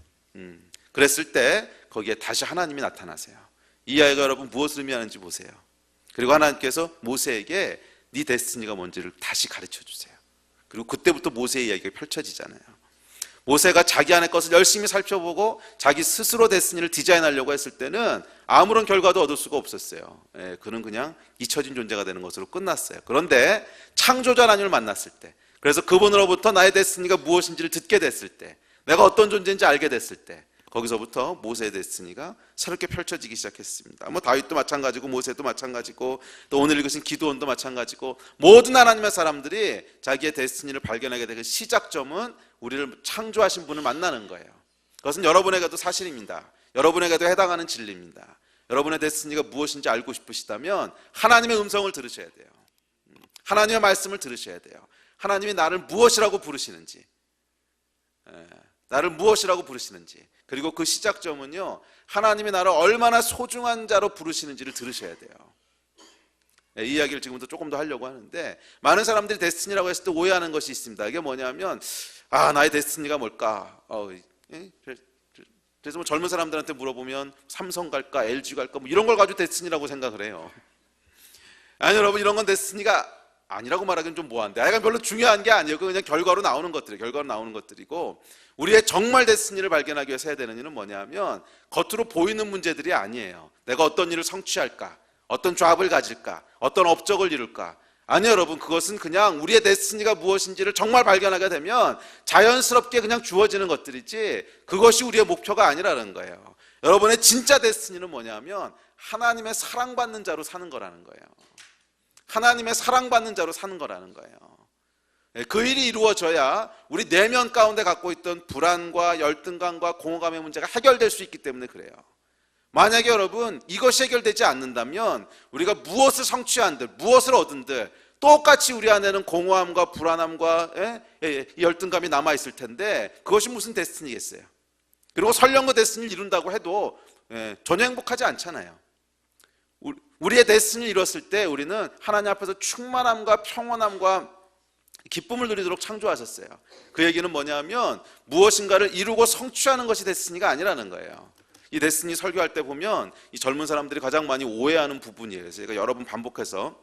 그랬을 때 거기에 다시 하나님이 나타나세요. 이 아이가 여러분 무엇을 의미하는지 보세요. 그리고 하나님께서 모세에게 네 데스티니가 뭔지를 다시 가르쳐 주세요. 그리고 그때부터 모세의 이야기가 펼쳐지잖아요. 모세가 자기 안의 것을 열심히 살펴보고 자기 스스로 데스티니를 디자인하려고 했을 때는 아무런 결과도 얻을 수가 없었어요. 그는 그냥 잊혀진 존재가 되는 것으로 끝났어요. 그런데 창조자 하나님을 만났을 때, 그래서 그분으로부터 나의 데스티니가 무엇인지를 듣게 됐을 때, 내가 어떤 존재인지 알게 됐을 때, 거기서부터 모세의 데스티니가 새롭게 펼쳐지기 시작했습니다. 다윗도 마찬가지고 모세도 마찬가지고 또 오늘 읽으신 기드온도 마찬가지고 모든 하나님의 사람들이 자기의 데스티니를 발견하게 되는 시작점은 우리를 창조하신 분을 만나는 거예요. 그것은 여러분에게도 사실입니다. 여러분에게도 해당하는 진리입니다. 여러분의 데스티니가 무엇인지 알고 싶으시다면 하나님의 음성을 들으셔야 돼요. 하나님의 말씀을 들으셔야 돼요. 하나님이 나를 무엇이라고 부르시는지, 그리고 그 시작점은요, 하나님이 나를 얼마나 소중한 자로 부르시는지를 들으셔야 돼요. 이 이야기를 지금부터 조금 더 하려고 하는데, 많은 사람들이 데스티니라고 했을 때 오해하는 것이 있습니다. 이게 뭐냐면 나의 데스티니가 뭘까? 그래서 젊은 사람들한테 물어보면 삼성 갈까 LG 갈까 이런 걸 가지고 데스티니라고 생각을 해요. 아니 여러분, 이런 건 데스티니가 아니라고 말하기는 좀 뭐한데, 약간 별로 중요한 게 아니에요. 그냥 결과로 나오는 것들이고, 우리의 정말 데스티니를 발견하기 위해서 해야 되는 일은 뭐냐면 겉으로 보이는 문제들이 아니에요. 내가 어떤 일을 성취할까, 어떤 잡을 가질까, 어떤 업적을 이룰까. 아니요 여러분, 그것은 그냥 우리의 데스티니가 무엇인지를 정말 발견하게 되면 자연스럽게 그냥 주어지는 것들이지, 그것이 우리의 목표가 아니라는 거예요. 여러분의 진짜 데스티니는 뭐냐면 하나님의 사랑받는 자로 사는 거라는 거예요. 하나님의 사랑받는 자로 사는 거라는 거예요. 그 일이 이루어져야 우리 내면 가운데 갖고 있던 불안과 열등감과 공허감의 문제가 해결될 수 있기 때문에 그래요. 만약에 여러분 이것이 해결되지 않는다면 우리가 무엇을 성취한들, 무엇을 얻은들 똑같이 우리 안에는 공허함과 불안함과 열등감이 남아있을 텐데 그것이 무슨 데스티니겠어요. 그리고 설령 그 데스티니를 이룬다고 해도 전혀 행복하지 않잖아요. 우리의 데스티니를 이뤘을 때 우리는 하나님 앞에서 충만함과 평온함과 기쁨을 누리도록 창조하셨어요. 그 얘기는 뭐냐면 무엇인가를 이루고 성취하는 것이 데스티니가 아니라는 거예요. 이 데스티니 설교할 때 보면 이 젊은 사람들이 가장 많이 오해하는 부분이에요. 그래서 제가 여러 번 반복해서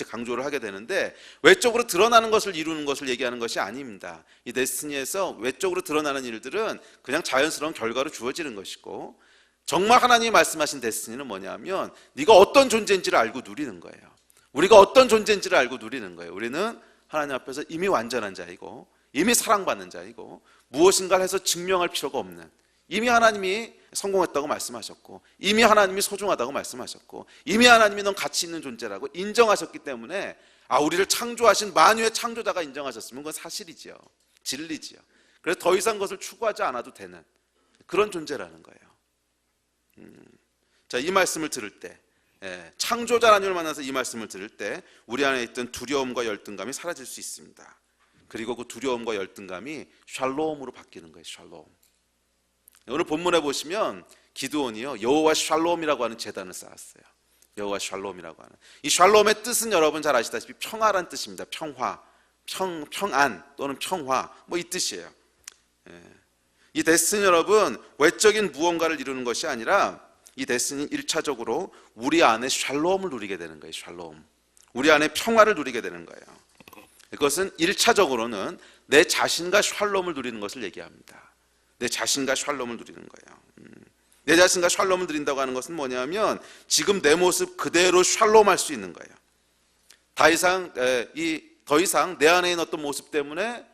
강조를 하게 되는데, 외적으로 드러나는 것을 이루는 것을 얘기하는 것이 아닙니다. 이 데스티니에서 외적으로 드러나는 일들은 그냥 자연스러운 결과로 주어지는 것이고, 정말 하나님이 말씀하신 데스티니는 뭐냐면 네가 어떤 존재인지를 알고 누리는 거예요. 우리가 어떤 존재인지를 알고 누리는 거예요. 우리는 하나님 앞에서 이미 완전한 자이고 이미 사랑받는 자이고 무엇인가를 해서 증명할 필요가 없는, 이미 하나님이 성공했다고 말씀하셨고 이미 하나님이 소중하다고 말씀하셨고 이미 하나님이 넌 가치 있는 존재라고 인정하셨기 때문에 우리를 창조하신 만유의 창조자가 인정하셨으면 그건 사실이지요. 진리지요. 그래서 더 이상 그것을 추구하지 않아도 되는 그런 존재라는 거예요. 자, 이 말씀을 들을 때, 창조자 하나님을 만나서 이 말씀을 들을 때 우리 안에 있던 두려움과 열등감이 사라질 수 있습니다. 그리고 그 두려움과 열등감이 샬롬으로 바뀌는 거예요. 샬롬. 오늘 본문에 보시면 기드온이요 여호와 샬롬이라고 하는 제단을 쌓았어요. 여호와 샬롬이라고 하는 이 샬롬의 뜻은 여러분 잘 아시다시피 평화란 뜻입니다. 평화, 평안 또는 평화 이 뜻이에요. 이 데스티니 여러분 외적인 무언가를 이루는 것이 아니라 이 데스티니 1차적으로 우리 안에 샬롬을 누리게 되는 거예요. 샬롬. 우리 안에 평화를 누리게 되는 거예요. 이것은 1차적으로는 내 자신과 샬롬을 누리는 것을 얘기합니다. 내 자신과 샬롬을 누리는 거예요. 내 자신과 샬롬을 누린다고 하는 것은 뭐냐면 지금 내 모습 그대로 샬롬할 수 있는 거예요. 더 이상 내 안에 있는 어떤 모습 때문에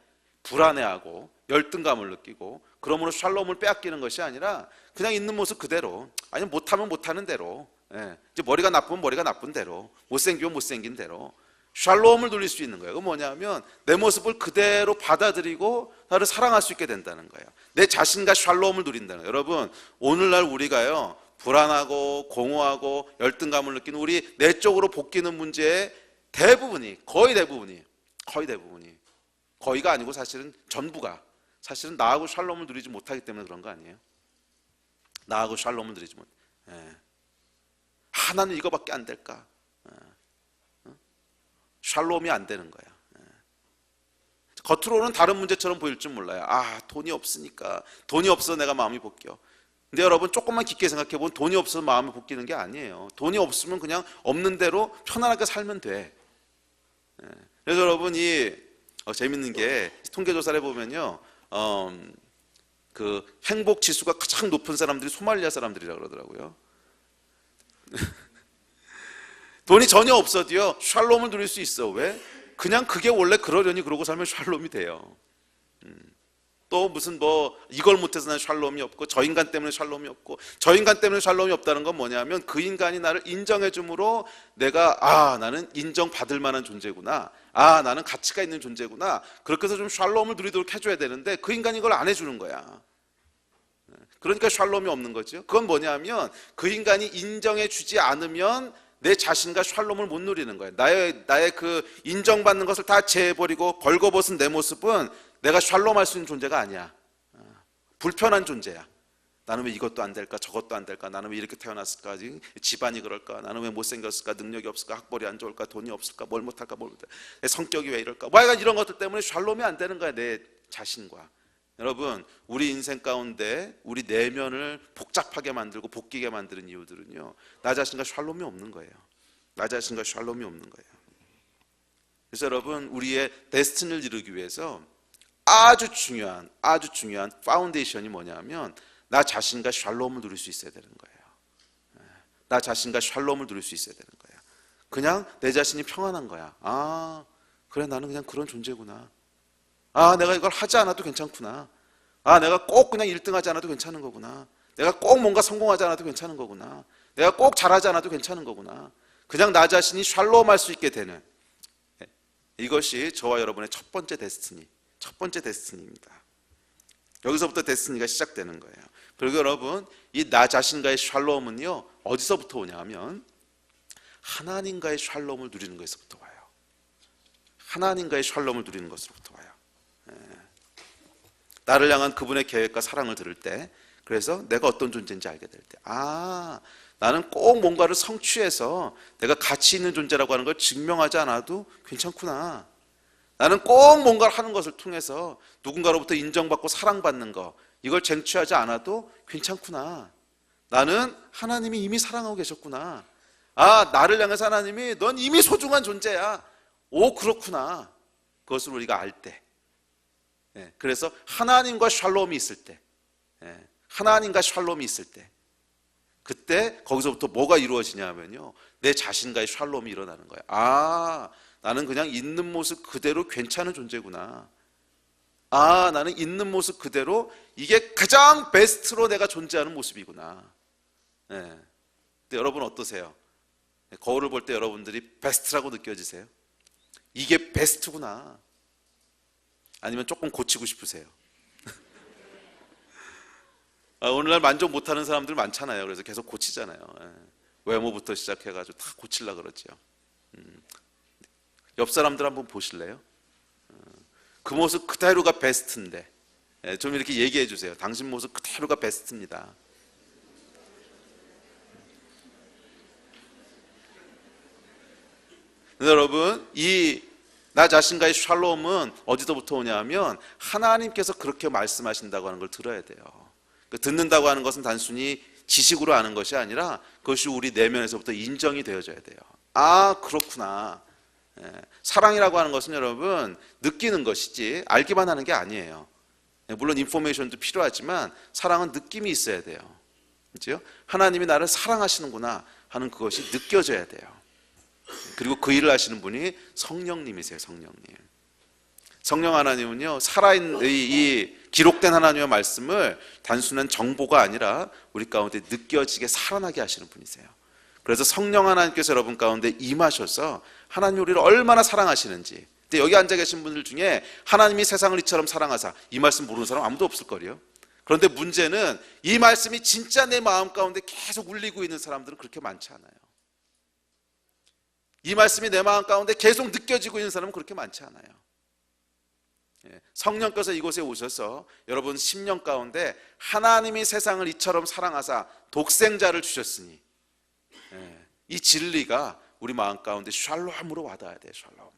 불안해하고 열등감을 느끼고 그러므로 샬롬을 빼앗기는 것이 아니라 그냥 있는 모습 그대로, 아니 못하면 못하는 대로, 이제 머리가 나쁘면 머리가 나쁜 대로, 못생기면 못생긴 대로 샬롬을 누릴 수 있는 거예요. 그건 뭐냐면 내 모습을 그대로 받아들이고 나를 사랑할 수 있게 된다는 거예요. 내 자신과 샬롬을 누린다는 거예요. 여러분, 오늘날 우리가요 불안하고 공허하고 열등감을 느끼는 우리 내적으로 복귀는 문제의 대부분이, 거의 대부분이, 거의가 아니고 사실은 전부가 사실은 나하고 샬롬을 누리지 못하기 때문에 그런 거 아니에요? 나하고 샬롬을 누리지 못. 나는 이거밖에 안 될까? 샬롬이 안 되는 거야. 겉으로는 다른 문제처럼 보일 줄 몰라요. 돈이 없으니까, 돈이 없어서 내가 마음이 복겨. 근데 여러분, 조금만 깊게 생각해 보면 돈이 없어서 마음이 복귀는 게 아니에요. 돈이 없으면 그냥 없는 대로 편안하게 살면 돼. 그래서 여러분, 재밌는 게 통계조사를 해보면요, 그 행복 지수가 가장 높은 사람들이 소말리아 사람들이라고 그러더라고요. 돈이 전혀 없어도요 샬롬을 누릴 수 있어. 왜? 그냥 그게 원래 그러려니 그러고 살면 샬롬이 돼요. 또 무슨 이걸 못해서 난 샬롬이 없고 저 인간 때문에 샬롬이 없고, 저 인간 때문에 샬롬이 없다는 건 뭐냐면 그 인간이 나를 인정해 줌으로 내가 나는 인정받을 만한 존재구나, 나는 가치가 있는 존재구나, 그렇게 해서 좀 샬롬을 누리도록 해줘야 되는데 그 인간이 이걸 안 해주는 거야. 그러니까 샬롬이 없는 거죠. 그건 뭐냐면 그 인간이 인정해 주지 않으면 내 자신과 샬롬을 못 누리는 거예요. 나의 그 인정받는 것을 다 제해버리고 벌거벗은 내 모습은 내가 샬롬할 수 있는 존재가 아니야. 불편한 존재야. 나는 왜 이것도 안 될까, 저것도 안 될까, 나는 왜 이렇게 태어났을까, 집안이 그럴까, 나는 왜 못생겼을까, 능력이 없을까, 학벌이 안 좋을까, 돈이 없을까, 뭘 못할까, 내 성격이 왜 이럴까, 약간 이런 것들 때문에 샬롬이 안 되는 거야, 내 자신과. 여러분, 우리 인생 가운데 우리 내면을 복잡하게 만들고 복기게 만드는 이유들은요, 나 자신과 샬롬이 없는 거예요. 나 자신과 샬롬이 없는 거예요. 그래서 여러분, 우리의 데스티니를 이루기 위해서 아주 중요한 파운데이션이 뭐냐면 나 자신과 샬롬을 누릴 수 있어야 되는 거예요. 나 자신과 샬롬을 누릴 수 있어야 되는 거예요. 그냥 내 자신이 평안한 거야. 그래, 나는 그냥 그런 존재구나. 내가 이걸 하지 않아도 괜찮구나. 내가 꼭 그냥 1등 하지 않아도 괜찮은 거구나. 내가 꼭 뭔가 성공하지 않아도 괜찮은 거구나. 내가 꼭 잘하지 않아도 괜찮은 거구나. 그냥 나 자신이 샬롬할 수 있게 되는, 이것이 저와 여러분의 첫 번째 데스티니입니다. 여기서부터 데스티니가 시작되는 거예요. 그리고 여러분, 이 나 자신과의 샬롬은요 어디서부터 오냐면 하나님과의 샬롬을 누리는 것에서부터 와요. 하나님과의 샬롬을 누리는 것으로부터 와요. 나를 향한 그분의 계획과 사랑을 들을 때, 그래서 내가 어떤 존재인지 알게 될 때, 나는 꼭 뭔가를 성취해서 내가 가치 있는 존재라고 하는 걸 증명하지 않아도 괜찮구나. 나는 꼭 뭔가를 하는 것을 통해서 누군가로부터 인정받고 사랑받는 거, 이걸 쟁취하지 않아도 괜찮구나. 나는 하나님이 이미 사랑하고 계셨구나. 나를 향해서 하나님이 넌 이미 소중한 존재야. 그렇구나. 그것을 우리가 알 때, 그래서 하나님과 샬롬이 있을 때, 그때 거기서부터 뭐가 이루어지냐면요, 내 자신과의 샬롬이 일어나는 거예요. 나는 그냥 있는 모습 그대로 괜찮은 존재구나. 나는 있는 모습 그대로 이게 가장 베스트로 내가 존재하는 모습이구나. 근데 여러분 어떠세요? 거울을 볼 때 여러분들이 베스트라고 느껴지세요? 이게 베스트구나. 아니면 조금 고치고 싶으세요? 오늘날 만족 못하는 사람들 많잖아요. 그래서 계속 고치잖아요. 외모부터 시작해가지고 다 고치려고 그러죠. 옆 사람들 한번 보실래요? 그 모습 그대로가 베스트인데, 좀 이렇게 얘기해 주세요. 당신 모습 그대로가 베스트입니다. 여러분, 이 나 자신과의 샬롬은 어디서부터 오냐면 하나님께서 그렇게 말씀하신다고 하는 걸 들어야 돼요. 듣는다고 하는 것은 단순히 지식으로 아는 것이 아니라 그것이 우리 내면에서부터 인정이 되어져야 돼요. 그렇구나. 사랑이라고 하는 것은 여러분 느끼는 것이지 알기만 하는 게 아니에요. 물론 인포메이션도 필요하지만 사랑은 느낌이 있어야 돼요. 그렇죠? 하나님이 나를 사랑하시는구나 하는 그것이 느껴져야 돼요. 그리고 그 일을 하시는 분이 성령님이세요. 성령님. 성령 하나님은요, 살아있는 이 기록된 하나님의 말씀을 단순한 정보가 아니라 우리 가운데 느껴지게 살아나게 하시는 분이세요. 그래서 성령 하나님께서 여러분 가운데 임하셔서 하나님 우리를 얼마나 사랑하시는지. 근데 여기 앉아 계신 분들 중에 하나님이 세상을 이처럼 사랑하사, 이 말씀 모르는 사람 아무도 없을 거예요. 그런데 문제는 이 말씀이 진짜 내 마음 가운데 계속 울리고 있는 사람들은 그렇게 많지 않아요. 이 말씀이 내 마음 가운데 계속 느껴지고 있는 사람은 그렇게 많지 않아요. 성령께서 이곳에 오셔서 여러분 심령 가운데 하나님이 세상을 이처럼 사랑하사 독생자를 주셨으니, 이 진리가 우리 마음 가운데 샬롬으로 와닿아야 돼요. 샬롬으로.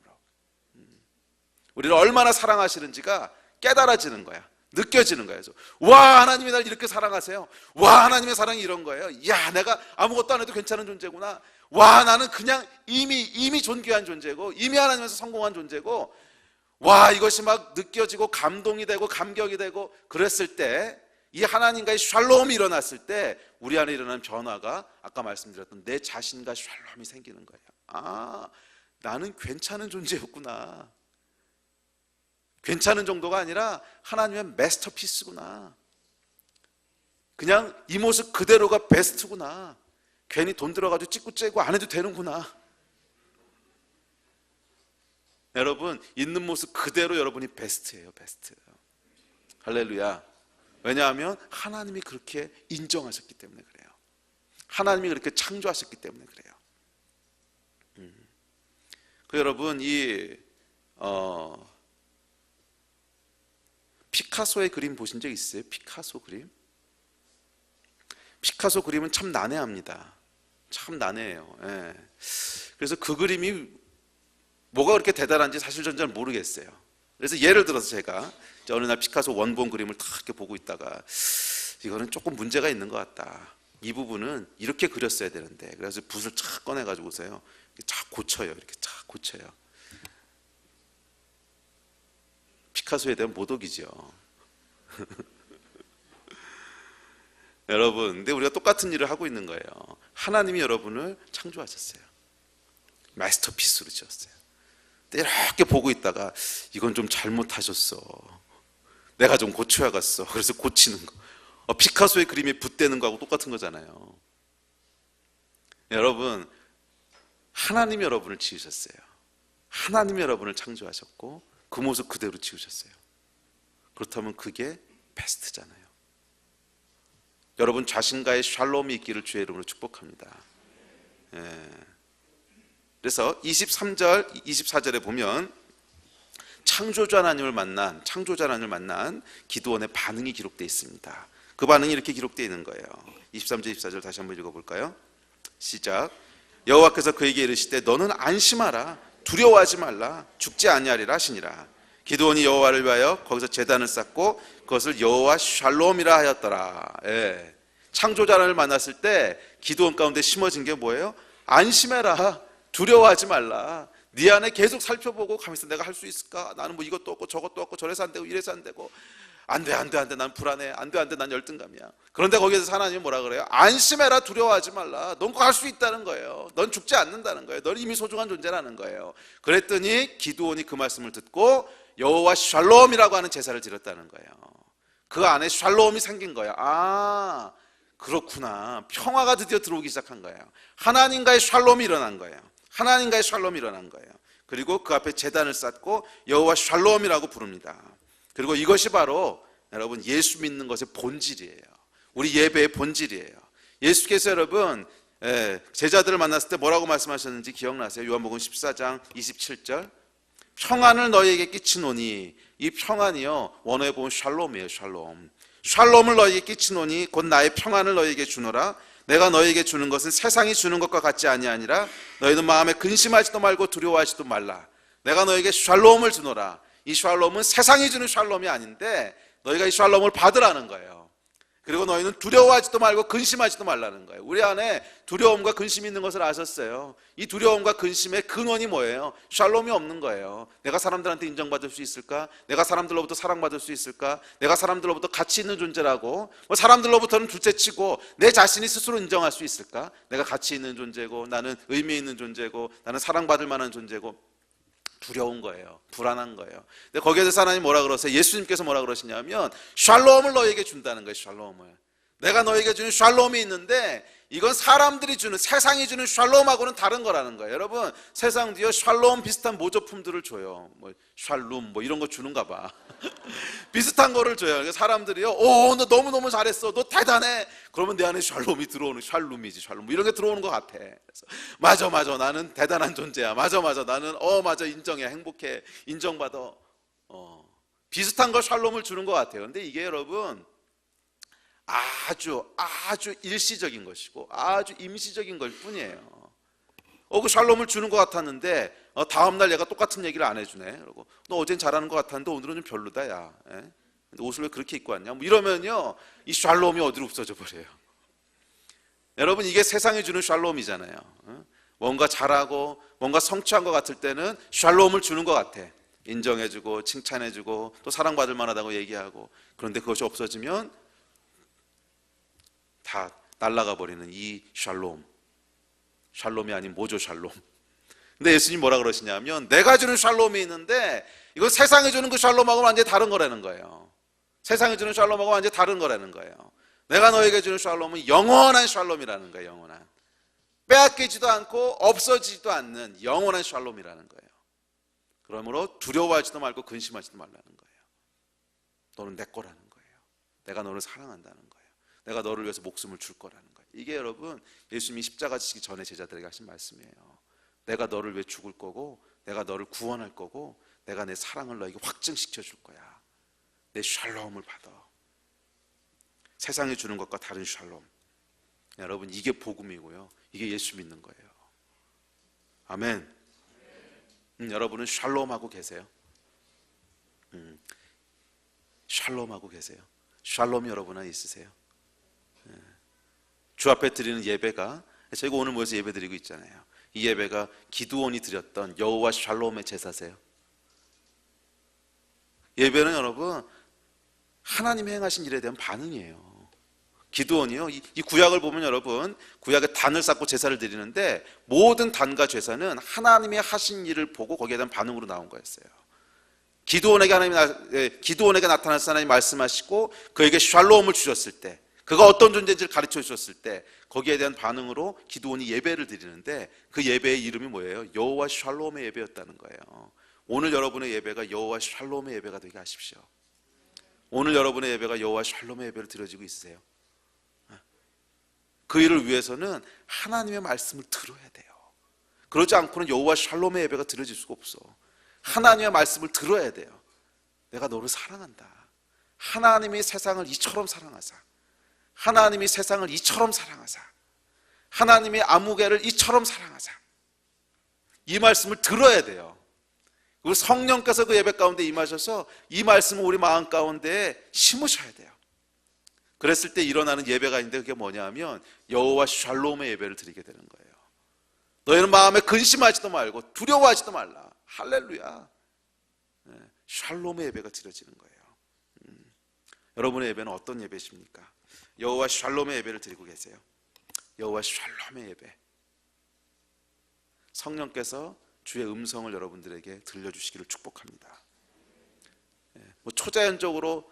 우리를 얼마나 사랑하시는지가 깨달아지는 거야. 느껴지는 거예요. 와, 하나님이 나를 이렇게 사랑하세요. 와, 하나님의 사랑이 이런 거예요. 야, 내가 아무것도 안 해도 괜찮은 존재구나. 와, 나는 그냥 이미 존귀한 존재고, 이미 하나님에서 성공한 존재고, 와, 이것이 막 느껴지고 감동이 되고 감격이 되고 그랬을 때, 이 하나님과의 샬롬이 일어났을 때 우리 안에 일어나는 변화가 아까 말씀드렸던 내 자신과 샬롬이 생기는 거예요. 아, 나는 괜찮은 존재였구나. 괜찮은 정도가 아니라 하나님의 마스터피스구나. 그냥 이 모습 그대로가 베스트구나. 괜히 돈 들어가지고 찍고 째고 안 해도 되는구나. 여러분, 있는 모습 그대로 여러분이 베스트예요. 베스트. 할렐루야. 왜냐하면 하나님이 그렇게 인정하셨기 때문에 그래요. 하나님이 그렇게 창조하셨기 때문에 그래요. 여러분, 피카소의 그림 보신 적 있어요? 피카소 그림? 피카소 그림은 참 난해합니다. 참 난해해요. 예. 그래서 그 그림이 뭐가 그렇게 대단한지 사실 전 잘 모르겠어요. 그래서 예를 들어서 제가 어느 날 피카소 원본 그림을 탁 이렇게 보고 있다가 이거는 조금 문제가 있는 것 같다. 이 부분은 이렇게 그렸어야 되는데, 그래서 붓을 착 꺼내가지고서요, 착 고쳐요. 이렇게 착 고쳐요. 피카소에 대한 모독이죠. 여러분, 근데 우리가 똑같은 일을 하고 있는 거예요. 하나님이 여러분을 창조하셨어요. 마스터피스로 지었어요. 근데 이렇게 보고 있다가 이건 좀 잘못하셨어. 내가 좀 고쳐야겠어. 그래서 고치는 거. 피카소의 그림에 붓대는 거하고 똑같은 거잖아요. 여러분, 하나님이 여러분을 지으셨어요. 하나님이 여러분을 창조하셨고 그 모습 그대로 지으셨어요. 그렇다면 그게 베스트잖아요. 여러분 자신과의 샬롬이 있기를 주의 이름으로 축복합니다. 그래서 23절, 24절에 보면 창조자 하나님을 만난 기드온의 반응이 기록되어 있습니다. 그 반응이 이렇게 기록되어 있는 거예요. 23절, 24절 다시 한번 읽어볼까요? 시작. 여호와께서 그에게 이르시되 너는 안심하라. 두려워하지 말라. 죽지 아니하리라 하시니라. 기드온이 여호와를 위하여 거기서 제단을 쌓고 그것을 여호와 샬롬이라 하였더라. 창조자를 만났을 때 기드온 가운데 심어진 게 뭐예요? 안심해라. 두려워하지 말라. 네 안에 계속 살펴보고 가면서 내가 할 수 있을까? 나는 뭐 이것도 없고 저것도 없고 저래서 안 되고 이래서 안 되고 안돼 난 불안해. 안돼 난 열등감이야. 그런데 거기에서 하나님이 뭐라 그래요? 안심해라. 두려워하지 말라. 넌 꼭 할 수 있다는 거예요. 넌 죽지 않는다는 거예요. 넌 이미 소중한 존재라는 거예요. 그랬더니 기드온이 그 말씀을 듣고 여호와 샬롬이라고 하는 제사를 드렸다는 거예요. 그 안에 샬롬이 생긴 거예요. 아, 그렇구나. 평화가 드디어 들어오기 시작한 거예요. 하나님과의 샬롬이 일어난 거예요. 하나님과의 샬롬이 일어난 거예요. 그리고 그 앞에 제단을 쌓고 여호와 샬롬이라고 부릅니다. 그리고 이것이 바로 여러분 예수 믿는 것의 본질이에요. 우리 예배의 본질이에요. 예수께서 여러분 제자들을 만났을 때 뭐라고 말씀하셨는지 기억나세요? 요한복음 14장 27절. 평안을 너희에게 끼치노니, 이 평안이요 원어에 보면 샬롬이에요. 샬롬. 샬롬을 너희에게 끼치노니 곧 나의 평안을 너희에게 주노라. 내가 너희에게 주는 것은 세상이 주는 것과 같지 아니하니라. 너희는 마음에 근심하지도 말고 두려워하지도 말라. 내가 너희에게 샬롬을 주노라. 이 샬롬은 세상이 주는 샬롬이 아닌데 너희가 이 샬롬을 받으라는 거예요. 그리고 너희는 두려워하지도 말고 근심하지도 말라는 거예요. 우리 안에 두려움과 근심이 있는 것을 아셨어요. 이 두려움과 근심의 근원이 뭐예요? 샬롬이 없는 거예요. 내가 사람들한테 인정받을 수 있을까? 내가 사람들로부터 사랑받을 수 있을까? 내가 사람들로부터 가치 있는 존재라고, 사람들로부터는 둘째치고 내 자신이 스스로 인정할 수 있을까? 내가 가치 있는 존재고, 나는 의미 있는 존재고, 나는 사랑받을 만한 존재고, 두려운 거예요. 불안한 거예요. 근데 거기에 대해서 하나님 뭐라 그러세요? 예수님께서 뭐라 그러시냐면 샬롬을 너에게 준다는 거예요. 샬롬을. 내가 너에게 주는 샬롬이 있는데 이건 사람들이 주는, 세상이 주는 샬롬하고는 다른 거라는 거예요. 여러분, 세상도요 샬롬 비슷한 모조품들을 줘요. 뭐 샬룸 뭐 이런 거 주는가 봐. 비슷한 거를 줘요. 그러니까 사람들이요, 너 너무너무 잘했어, 너 대단해. 그러면 내 안에 샬롬이 들어오는, 샬룸이지 샬룸 뭐 이런 게 들어오는 것 같아. 그래서 맞아 나는 대단한 존재야. 맞아 나는 맞아 인정해, 행복해, 인정받아. 비슷한 걸 샬롬을 주는 것 같아요. 근데 이게 여러분 아주 일시적인 것이고 아주 임시적인 걸 뿐이에요. 그 샬롬을 주는 것 같았는데 다음날 얘가 똑같은 얘기를 안 해주네. 그러고 너 어젠 잘하는 것 같았는데 오늘은 좀 별로다 야. 근데 옷을 왜 그렇게 입고 왔냐? 뭐 이러면요 이 샬롬이 어디로 없어져 버려요. 여러분, 이게 세상이 주는 샬롬이잖아요. 뭔가 잘하고 뭔가 성취한 것 같을 때는 샬롬을 주는 것 같아. 인정해주고 칭찬해주고 또 사랑받을 만하다고 얘기하고. 그런데 그것이 없어지면 다 날아가 버리는 이 샬롬이 아닌 모조 샬롬. 근데 예수님 뭐라 그러시냐면 내가 주는 샬롬이 있는데 이건 세상이 주는 그 샬롬하고는 완전히 다른 거라는 거예요. 세상이 주는 샬롬하고 완전히 다른 거라는 거예요. 내가 너에게 주는 샬롬은 영원한 샬롬이라는 거예요. 영원한, 빼앗기지도 않고 없어지지도 않는 영원한 샬롬이라는 거예요. 그러므로 두려워하지도 말고 근심하지도 말라는 거예요. 너는 내 거라는 거예요. 내가 너를 사랑한다는 거예요. 내가 너를 위해서 목숨을 줄 거라는 거예요. 이게 여러분 예수님이 십자가 지기 전에 제자들에게 하신 말씀이에요. 내가 너를 위해 죽을 거고 내가 너를 구원할 거고 내가 내 사랑을 너에게 확증시켜 줄 거야. 내 샬롬을 받아. 세상이 주는 것과 다른 샬롬. 여러분, 이게 복음이고요, 이게 예수 믿는 거예요. 아멘. 여러분은 샬롬하고 계세요? 샬롬하고 계세요? 샬롬이 여러분 안에 있으세요? 주 앞에 드리는 예배가, 저희가 오늘 모여서 예배 드리고 있잖아요. 이 예배가 기드온이 드렸던 여호와 샬롬의 제사세요. 예배는 여러분 하나님이 행하신 일에 대한 반응이에요. 기드온이요, 이 구약을 보면 여러분 구약에 단을 쌓고 제사를 드리는데 모든 단과 제사는 하나님이 하신 일을 보고 거기에 대한 반응으로 나온 거였어요. 기드온에게 나타나서 하나님이 말씀하시고 그에게 샬롬을 주셨을 때, 그가 어떤 존재인지를 가르쳐 주셨을 때 거기에 대한 반응으로 기드온이 예배를 드리는데 그 예배의 이름이 뭐예요? 여호와 샬롬의 예배였다는 거예요. 오늘 여러분의 예배가 여호와 샬롬의 예배가 되게 하십시오. 오늘 여러분의 예배가 여호와 샬롬의 예배로 드려지고 있으세요? 그 일을 위해서는 하나님의 말씀을 들어야 돼요. 그러지 않고는 여호와 샬롬의 예배가 드려질 수가 없어. 하나님의 말씀을 들어야 돼요. 내가 너를 사랑한다. 하나님이 세상을 이처럼 사랑하사, 하나님이 세상을 이처럼 사랑하사, 하나님이 아무개를 이처럼 사랑하사, 이 말씀을 들어야 돼요. 그리고 성령께서 그 예배 가운데 임하셔서 이 말씀을 우리 마음 가운데 심으셔야 돼요. 그랬을 때 일어나는 예배가 있는데 그게 뭐냐 하면 여호와 샬롬의 예배를 드리게 되는 거예요. 너희는 마음에 근심하지도 말고 두려워하지도 말라. 할렐루야. 샬롬의 예배가 드려지는 거예요. 여러분의 예배는 어떤 예배십니까? 여호와 샬롬의 예배를 드리고 계세요? 여호와 샬롬의 예배. 성령께서 주의 음성을 여러분들에게 들려주시기를 축복합니다. 뭐 초자연적으로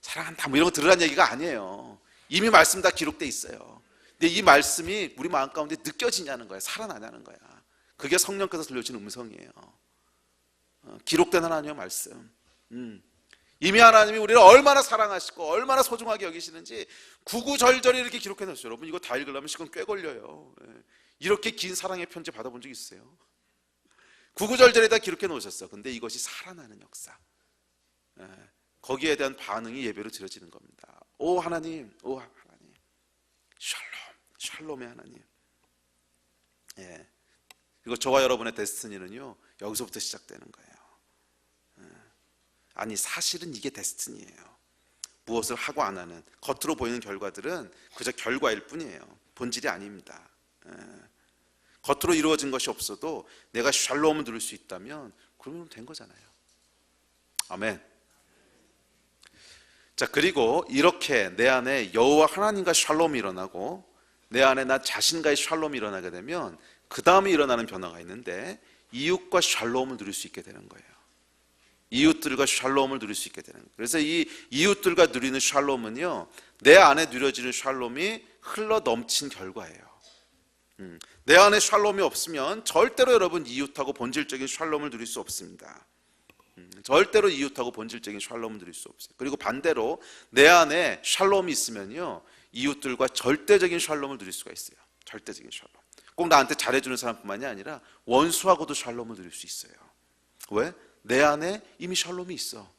사랑한다 뭐 이런 거 들으라는 얘기가 아니에요. 이미 말씀 다 기록돼 있어요. 근데 이 말씀이 우리 마음 가운데 느껴지냐는 거예요. 살아나냐는 거야. 그게 성령께서 들려주는 음성이에요. 기록된 하나님의 말씀. 이미 하나님이 우리를 얼마나 사랑하시고 얼마나 소중하게 여기시는지 구구절절히 이렇게 기록해 놓으셨어요. 여러분, 이거 다 읽으려면 시간 꽤 걸려요. 이렇게 긴 사랑의 편지 받아본 적 있어요? 구구절절히 다 기록해 놓으셨어. 근데 이것이 살아나는 역사, 거기에 대한 반응이 예배로 드려지는 겁니다. 오 하나님, 오 하나님, 샬롬의 하나님. 그리고 저와 여러분의 데스티니는요 여기서부터 시작되는 거예요. 아니, 사실은 이게 데스티니예요. 무엇을 하고 안 하는, 겉으로 보이는 결과들은 그저 결과일 뿐이에요. 본질이 아닙니다. 겉으로 이루어진 것이 없어도 내가 샬롬을 누릴 수 있다면 그러면 된 거잖아요. 아멘. 자, 그리고 이렇게 내 안에 여호와 하나님과 샬롬이 일어나고 내 안에 나 자신과의 샬롬이 일어나게 되면 그 다음에 일어나는 변화가 있는데 이웃과 샬롬을 누릴 수 있게 되는 거예요. 이웃들과 샬롬을 누릴 수 있게 되는 거예요. 그래서 이 이웃들과 누리는 샬롬은요, 내 안에 누려지는 샬롬이 흘러 넘친 결과예요. 내 안에 샬롬이 없으면 절대로 여러분 이웃하고 본질적인 샬롬을 누릴 수 없습니다. 절대로 이웃하고 본질적인 샬롬을 누릴 수 없어요. 그리고 반대로 내 안에 샬롬이 있으면요, 이웃들과 절대적인 샬롬을 누릴 수가 있어요. 절대적인 샬롬. 꼭 나한테 잘해주는 사람뿐만이 아니라 원수하고도 샬롬을 누릴 수 있어요. 왜? 내 안에 이미 샬롬이 있어.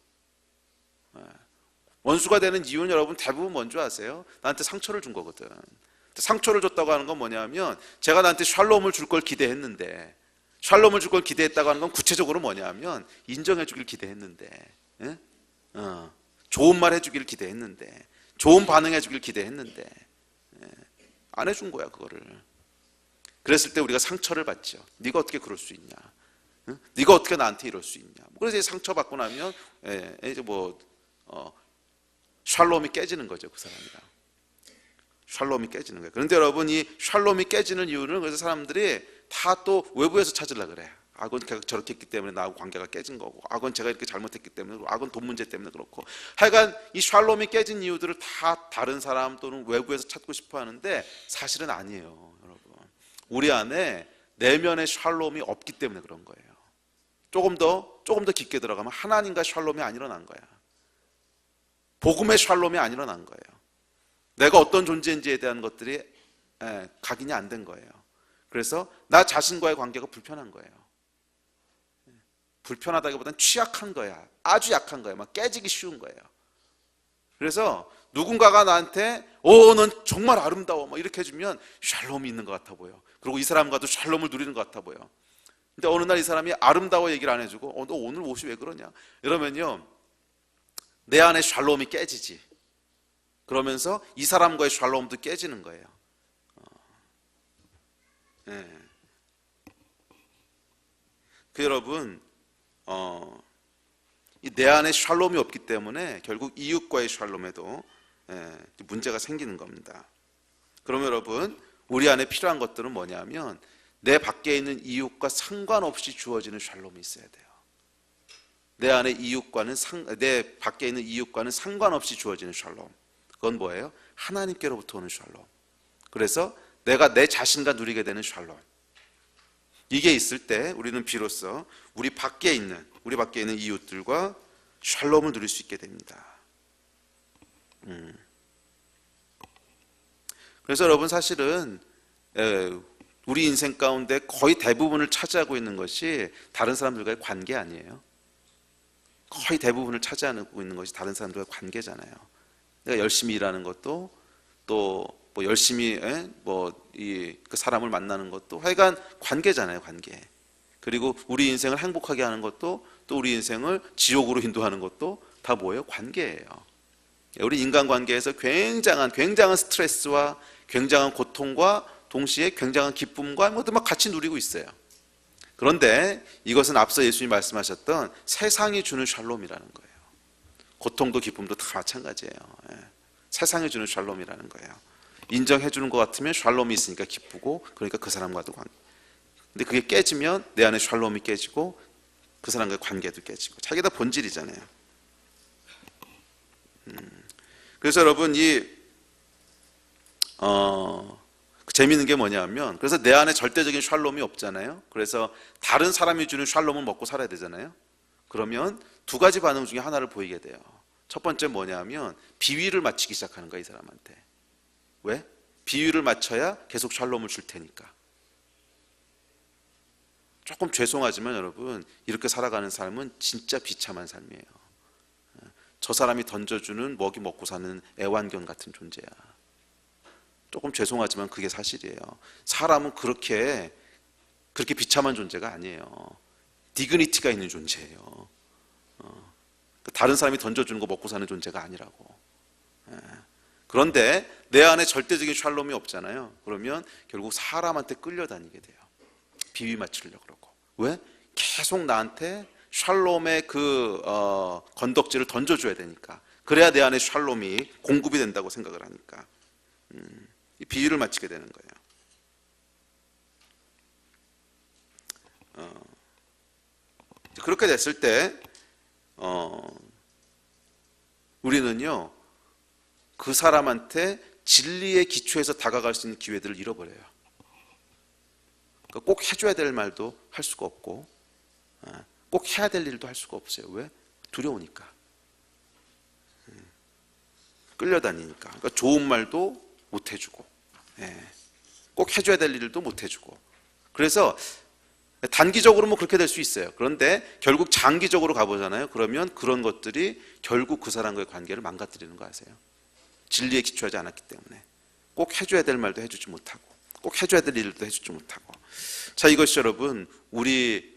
원수가 되는 이유는 여러분 대부분 뭔지 아세요? 나한테 상처를 준 거거든. 상처를 줬다고 하는 건 뭐냐면, 제가 나한테 샬롬을 줄 걸 기대했는데, 샬롬을 줄 걸 기대했다고 하는 건 구체적으로 뭐냐면 인정해 주길 기대했는데, 좋은 말 해주길 기대했는데, 좋은 반응해 주길 기대했는데 안 해준 거야 그거를. 그랬을 때 우리가 상처를 받죠. 네가 어떻게 그럴 수 있냐, 네가 어떻게 나한테 이럴 수 있냐. 그래서 상처받고 나면 이제 샬롬이 깨지는 거죠, 그 사람이랑. 샬롬이 깨지는 거예요. 그런데 여러분, 이 샬롬이 깨지는 이유는 그래서 사람들이 다 또 외부에서 찾으려고 그래. 그건 걔가 저렇게 했기 때문에 나하고 관계가 깨진 거고, 그건 제가 이렇게 잘못했기 때문에, 그건 돈 문제 때문에 그렇고, 하여간 이 샬롬이 깨진 이유들을 다 다른 사람 또는 외부에서 찾고 싶어 하는데 사실은 아니에요, 여러분. 우리 안에 내면의 샬롬이 없기 때문에 그런 거예요. 조금 더 깊게 들어가면 하나님과 샬롬이 안 일어난 거야. 복음의 샬롬이 안 일어난 거예요. 내가 어떤 존재인지에 대한 것들이 각인이 안 된 거예요. 그래서 나 자신과의 관계가 불편한 거예요. 불편하다기보다는 취약한 거야. 아주 약한 거예요. 막 깨지기 쉬운 거예요. 그래서 누군가가 나한테 넌 정말 아름다워 막 이렇게 해주면 샬롬이 있는 것 같아 보여. 그리고 이 사람과도 샬롬을 누리는 것 같아 보여. 근데 어느 날 이 사람이 아름다워 얘기를 안 해주고 너 오늘 옷이 왜 그러냐 이러면요, 내 안에 샬롬이 깨지지. 그러면서 이 사람과의 샬롬도 깨지는 거예요. 여러분, 내 안에 샬롬이 없기 때문에 결국 이웃과의 샬롬에도 문제가 생기는 겁니다. 그러면 여러분, 우리 안에 필요한 것들은 뭐냐면 내 밖에 있는 이웃과 상관없이 주어지는 샬롬이 있어야 돼요. 내 밖에 있는 이웃과는 상관없이 주어지는 샬롬. 그건 뭐예요? 하나님께로부터 오는 샬롬. 그래서 내가 내 자신과 누리게 되는 샬롬. 이게 있을 때 우리는 비로소 우리 밖에 있는 이웃들과 샬롬을 누릴 수 있게 됩니다. 그래서 여러분, 사실은 우리 인생 가운데 거의 대부분을 차지하고 있는 것이 다른 사람들과의 관계 아니에요? 거의 대부분을 차지하고 있는 것이 다른 사람들과의 관계잖아요. 내가 열심히 일하는 것도, 또 열심히 그 사람을 만나는 것도 하여간 관계잖아요, 관계. 그리고 우리 인생을 행복하게 하는 것도, 또 우리 인생을 지옥으로 인도하는 것도 다 뭐예요? 관계예요. 우리 인간관계에서 굉장한 스트레스와 굉장한 고통과 동시에 굉장한 기쁨과 모두 막 같이 누리고 있어요. 그런데 이것은 앞서 예수님이 말씀하셨던 세상이 주는 샬롬이라는 거예요. 고통도 기쁨도 다 마찬가지예요. 세상이 주는 샬롬이라는 거예요. 인정해 주는 것 같으면 샬롬이 있으니까 기쁘고, 그러니까 그 사람과도 관계. 근데 그게 깨지면 내 안에 샬롬이 깨지고 그 사람과의 관계도 깨지고, 자기 다 본질이잖아요. 그래서 여러분, 재미있는 게 뭐냐면, 그래서 내 안에 절대적인 샬롬이 없잖아요. 그래서 다른 사람이 주는 샬롬을 먹고 살아야 되잖아요. 그러면 두 가지 반응 중에 하나를 보이게 돼요. 첫 번째 뭐냐면 비위를 맞추기 시작하는 거야, 이 사람한테. 왜? 비위를 맞춰야 계속 샬롬을 줄 테니까. 조금 죄송하지만 여러분, 이렇게 살아가는 삶은 진짜 비참한 삶이에요. 저 사람이 던져주는 먹이 먹고 사는 애완견 같은 존재야. 조금 죄송하지만 그게 사실이에요. 사람은 그렇게 비참한 존재가 아니에요. 디그니티가 있는 존재예요. 다른 사람이 던져주는 거 먹고 사는 존재가 아니라고. 그런데 내 안에 절대적인 샬롬이 없잖아요. 그러면 결국 사람한테 끌려다니게 돼요. 비위 맞추려고 그러고. 왜? 계속 나한테 샬롬의 건덕지를 던져줘야 되니까. 그래야 내 안에 샬롬이 공급이 된다고 생각을 하니까. 이 비위를 맞추게 되는 거예요. 그렇게 됐을 때 우리는요 그 사람한테 진리의 기초에서 다가갈 수 있는 기회들을 잃어버려요. 그러니까 꼭 해줘야 될 말도 할 수가 없고 꼭 해야 될 일도 할 수가 없어요. 왜? 두려우니까. 끌려다니니까. 그러니까 좋은 말도 못 해주고 꼭 해줘야 될 일도 못 해주고. 그래서 단기적으로 뭐 그렇게 될 수 있어요. 그런데 결국 장기적으로 가보잖아요. 그러면 그런 것들이 결국 그 사람과의 관계를 망가뜨리는 거 아세요? 진리에 기초하지 않았기 때문에 꼭 해줘야 될 말도 해주지 못하고 꼭 해줘야 될 일도 해주지 못하고. 자, 이것이 여러분 우리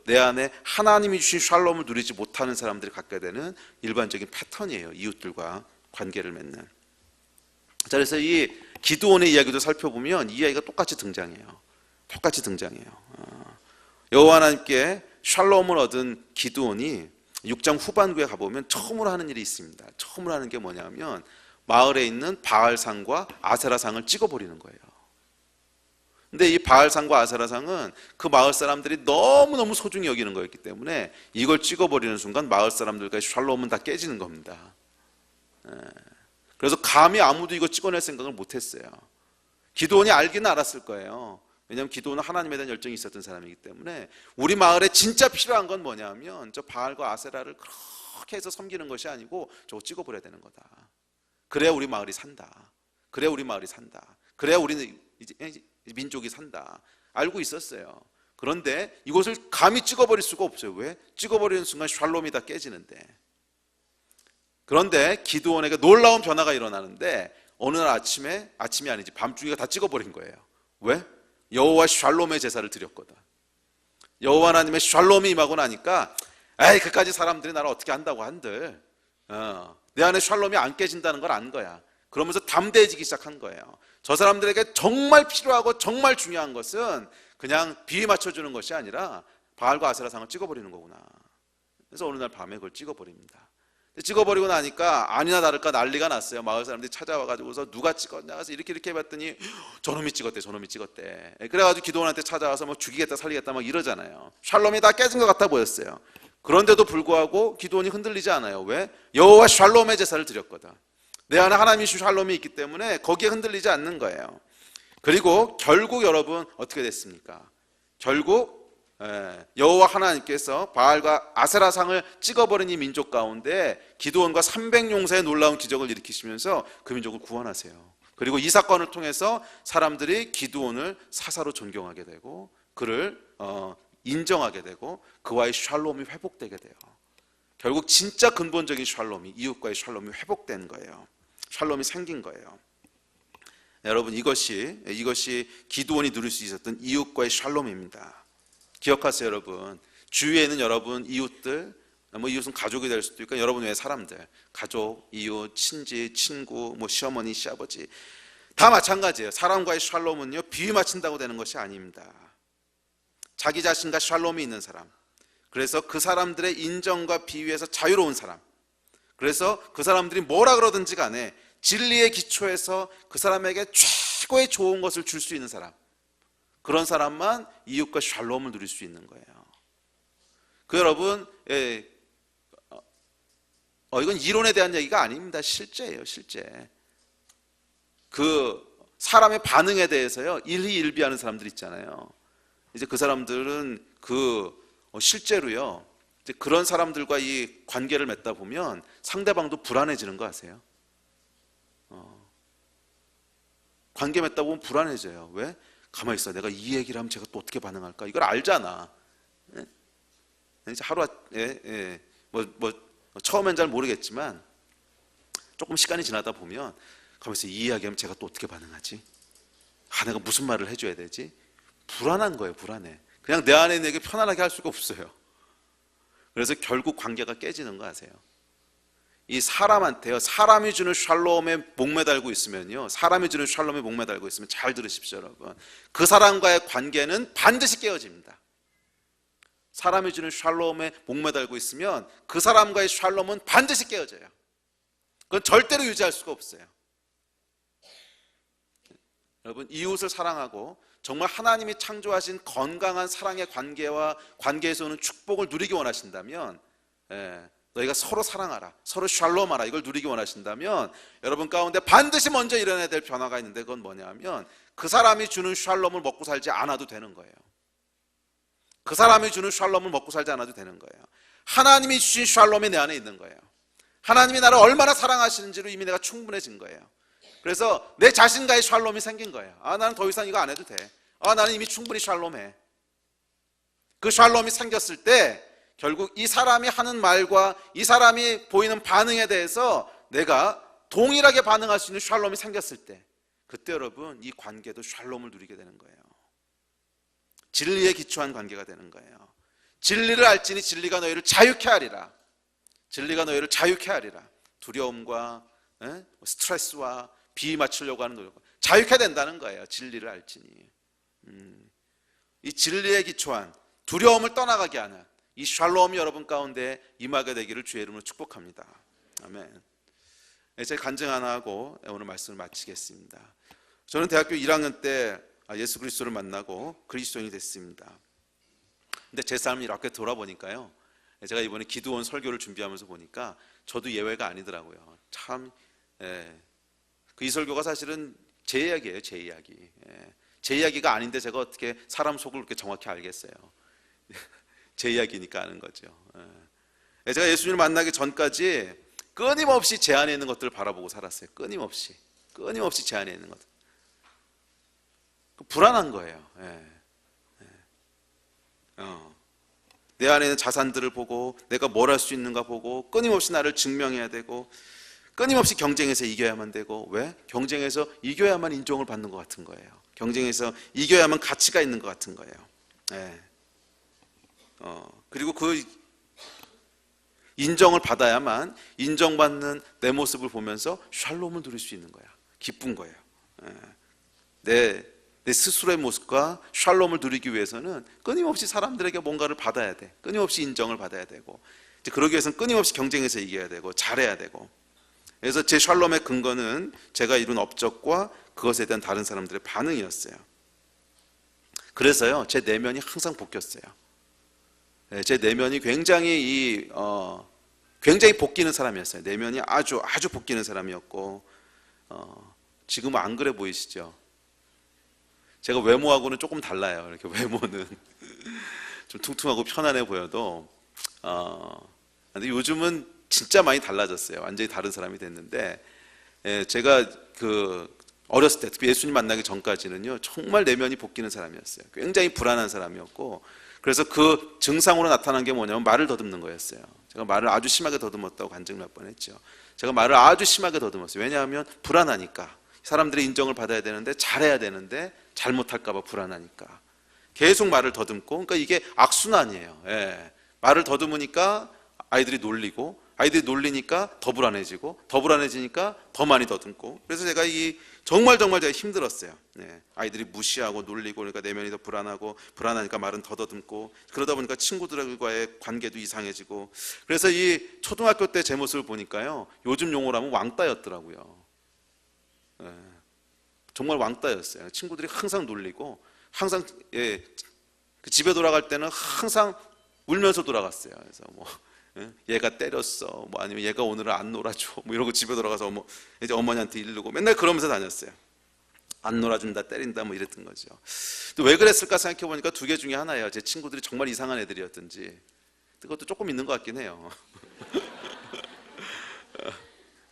내 안에 하나님이 주신 샬롬을 누리지 못하는 사람들이 갖게 되는 일반적인 패턴이에요. 이웃들과 관계를 맺는. 자, 그래서 이 기드온의 이야기도 살펴보면 이 이야기가 똑같이 등장해요. 여호와 하나님께 샬롬을 얻은 기드온이 6장 후반부에 가보면 처음으로 하는 일이 있습니다. 처음으로 하는 게 뭐냐면 마을에 있는 바알상과 아세라상을 찍어버리는 거예요. 근데 이 바알상과 아세라상은 그 마을 사람들이 너무너무 소중히 여기는 거였기 때문에 이걸 찍어버리는 순간 마을 사람들과의 샬롬은 다 깨지는 겁니다. 그래서 감히 아무도 이거 찍어낼 생각을 못했어요. 기드온이 알기는 알았을 거예요. 왜냐하면 기드온은 하나님에 대한 열정이 있었던 사람이기 때문에 우리 마을에 진짜 필요한 건 뭐냐면 저 바알과 아세라를 그렇게 해서 섬기는 것이 아니고 저거 찍어버려야 되는 거다. 그래야 우리 마을이 산다. 그래야 우리 마을이 산다. 그래야 우리는 이제 민족이 산다. 알고 있었어요. 그런데 이것을 감히 찍어버릴 수가 없어요. 왜? 찍어버리는 순간 샬롬이 다 깨지는데. 그런데 기드온에게 놀라운 변화가 일어나는데 어느 날 아침이 아니지 밤중에 다 찍어버린 거예요. 왜? 여호와 샬롬의 제사를 드렸거든. 여호와 하나님의 샬롬이 임하고 나니까 에이 그까지 사람들이 나를 어떻게 한다고 한들 내 안에 샬롬이 안 깨진다는 걸 안 거야. 그러면서 담대해지기 시작한 거예요. 저 사람들에게 정말 필요하고 정말 중요한 것은 그냥 비위 맞춰주는 것이 아니라 바알과 아세라상을 찍어버리는 거구나. 그래서 어느 날 밤에 그걸 찍어버립니다. 찍어버리고 나니까 아니나 다를까 난리가 났어요. 마을 사람들이 찾아와가지고서 누가 찍었냐 해서 이렇게 해봤더니 저놈이 찍었대. 그래가지고 기드온한테 찾아와서 뭐 죽이겠다 살리겠다 막 이러잖아요. 샬롬이 다 깨진 것 같아 보였어요. 그런데도 불구하고 기드온이 흔들리지 않아요. 왜? 여호와 샬롬의 제사를 드렸거든. 내 안에 하나님이 주신 샬롬이 있기 때문에 거기에 흔들리지 않는 거예요. 그리고 결국 여러분 어떻게 됐습니까? 결국 여호와 하나님께서 바알과 아세라상을 찍어버린 이 민족 가운데 기드온과 300용사의 놀라운 기적을 일으키시면서 그 민족을 구원하세요. 그리고 이 사건을 통해서 사람들이 기드온을 사사로 존경하게 되고 그를 인정하게 되고 그와의 샬롬이 회복되게 돼요. 결국 진짜 근본적인 샬롬이 이웃과의 샬롬이 회복된 거예요. 샬롬이 생긴 거예요. 여러분 이것이 기드온이 누릴 수 있었던 이웃과의 샬롬입니다. 기억하세요, 여러분. 주위에 있는 여러분 이웃들, 뭐 이웃은 가족이 될 수도 있고 여러분 외의 사람들, 가족, 이웃, 친지, 친구, 뭐 시어머니, 시아버지 다 마찬가지예요. 사람과의 샬롬은요 비위 맞춘다고 되는 것이 아닙니다. 자기 자신과 샬롬이 있는 사람, 그래서 그 사람들의 인정과 비위에서 자유로운 사람, 그래서 그 사람들이 뭐라 그러든지 간에 진리의 기초에서 그 사람에게 최고의 좋은 것을 줄 수 있는 사람, 그런 사람만 이웃과 샬롬을 누릴 수 있는 거예요. 여러분, 이건 이론에 대한 얘기가 아닙니다. 실제예요, 실제. 그 사람의 반응에 대해서요 일희일비하는 사람들 있잖아요. 이제 그 사람들은 실제로요 이제 그런 사람들과 이 관계를 맺다 보면 상대방도 불안해지는 거 아세요? 관계 맺다 보면 불안해져요. 왜? 가만히 있어. 내가 이 얘기를 하면 제가 또 어떻게 반응할까? 이걸 알잖아. 이제 처음엔 잘 모르겠지만 조금 시간이 지나다 보면 가만히 있어. 이 이야기하면 제가 또 어떻게 반응하지? 내가 무슨 말을 해줘야 되지? 불안한 거예요. 불안해. 그냥 내 안에 내게 편안하게 할 수가 없어요. 그래서 결국 관계가 깨지는 거 아세요? 이 사람한테요, 사람이 주는 샬롬에 목매달고 있으면요, 사람이 주는 샬롬에 목매달고 있으면 잘 들으십시오, 여러분. 그 사람과의 관계는 반드시 깨어집니다. 사람이 주는 샬롬에 목매달고 있으면 그 사람과의 샬롬은 반드시 깨어져요. 그건 절대로 유지할 수가 없어요. 여러분, 이웃을 사랑하고 정말 하나님이 창조하신 건강한 사랑의 관계에서 오는 축복을 누리기 원하신다면, 너희가 서로 사랑하라, 서로 샬롬하라, 이걸 누리기 원하신다면 여러분 가운데 반드시 먼저 일어나야 될 변화가 있는데, 그건 뭐냐면 그 사람이 주는 샬롬을 먹고 살지 않아도 되는 거예요. 그 사람이 주는 샬롬을 먹고 살지 않아도 되는 거예요. 하나님이 주신 샬롬이 내 안에 있는 거예요. 하나님이 나를 얼마나 사랑하시는지로 이미 내가 충분해진 거예요. 그래서 내 자신과의 샬롬이 생긴 거예요. 나는 더 이상 이거 안 해도 돼. 나는 이미 충분히 샬롬해. 그 샬롬이 생겼을 때 결국 이 사람이 하는 말과 이 사람이 보이는 반응에 대해서 내가 동일하게 반응할 수 있는 샬롬이 생겼을 때, 그때 여러분 이 관계도 샬롬을 누리게 되는 거예요. 진리에 기초한 관계가 되는 거예요. 진리를 알지니 진리가 너희를 자유케 하리라. 진리가 너희를 자유케 하리라. 두려움과 스트레스와 비위 맞추려고 하는 노력, 자유케 된다는 거예요. 진리를 알지니. 이 진리에 기초한, 두려움을 떠나가게 하는 이 샬롬이 여러분 가운데 임하게 되기를 주의 이름으로 축복합니다. 아멘. 제가 간증 하나 하고 오늘 말씀을 마치겠습니다. 저는 대학교 1학년 때 예수 그리스도를 만나고 그리스도인이 됐습니다. 근데 제 삶을 이렇게 돌아보니까요, 제가 이번에 기도원 설교를 준비하면서 보니까 저도 예외가 아니더라고요. 참, 이 설교가 사실은 제 이야기예요. 제 이야기. 제 이야기가 아닌데 제가 어떻게 사람 속을 그렇게 정확히 알겠어요. 제 이야기니까 아는 거죠. 제가 예수님을 만나기 전까지 끊임없이 제 안에 있는 것들을 바라보고 살았어요. 끊임없이 제 안에 있는 것들. 불안한 거예요. 내 안에 있는 자산들을 보고 내가 뭘 할 수 있는가 보고 끊임없이 나를 증명해야 되고 끊임없이 경쟁해서 이겨야만 되고, 왜? 경쟁해서 이겨야만 인정을 받는 것 같은 거예요. 경쟁해서 이겨야만 가치가 있는 것 같은 거예요. 그리고 그 인정을 받아야만 인정받는 내 모습을 보면서 샬롬을 누릴 수 있는 거야. 기쁜 거예요. 내 스스로의 모습과 샬롬을 누리기 위해서는 끊임없이 사람들에게 뭔가를 받아야 돼. 끊임없이 인정을 받아야 되고, 이제 그러기 위해서는 끊임없이 경쟁해서 이겨야 되고 잘해야 되고. 그래서 제 샬롬의 근거는 제가 이룬 업적과 그것에 대한 다른 사람들의 반응이었어요. 그래서요, 제 내면이 항상 볶였어요. 제 내면이 굉장히 볶이는 사람이었어요. 내면이 아주 볶이는 사람이었고, 지금은 안 그래 보이시죠? 제가 외모하고는 조금 달라요. 이렇게 외모는 좀 퉁퉁하고 편안해 보여도, 근데 요즘은 진짜 많이 달라졌어요. 완전히 다른 사람이 됐는데, 제가 어렸을 때, 특히 예수님 만나기 전까지는요, 정말 내면이 볶이는 사람이었어요. 굉장히 불안한 사람이었고, 그래서 그 증상으로 나타난 게 뭐냐면 말을 더듬는 거였어요. 제가 말을 아주 심하게 더듬었다고 간증 몇 번 했죠. 제가 말을 아주 심하게 더듬었어요. 왜냐하면 불안하니까. 사람들의 인정을 받아야 되는데, 잘해야 되는데 잘못할까 봐 불안하니까 계속 말을 더듬고, 그러니까 이게 악순환이에요. 말을 더듬으니까 아이들이 놀리고, 아이들이 놀리니까 더 불안해지고, 더 불안해지니까 더 많이 더듬고. 그래서 제가 정말 제가 힘들었어요. 아이들이 무시하고 놀리고, 그러니까 내면이 더 불안하고, 불안하니까 말은 더 더듬고, 그러다 보니까 친구들과의 관계도 이상해지고. 그래서 이 초등학교 때 제 모습을 보니까요, 요즘 용어로 하면 왕따였더라고요. 정말 왕따였어요. 친구들이 항상 놀리고, 항상 집에 돌아갈 때는 항상 울면서 돌아갔어요. 그래서 얘가 때렸어, 아니면 얘가 오늘은 안 놀아줘, 이러고 집에 돌아가서 이제 어머니한테 이르고 맨날 그러면서 다녔어요. 안 놀아준다, 때린다, 이랬던 거죠. 또 왜 그랬을까 생각해 보니까 두 개 중에 하나예요. 제 친구들이 정말 이상한 애들이었든지, 그것도 조금 있는 것 같긴 해요.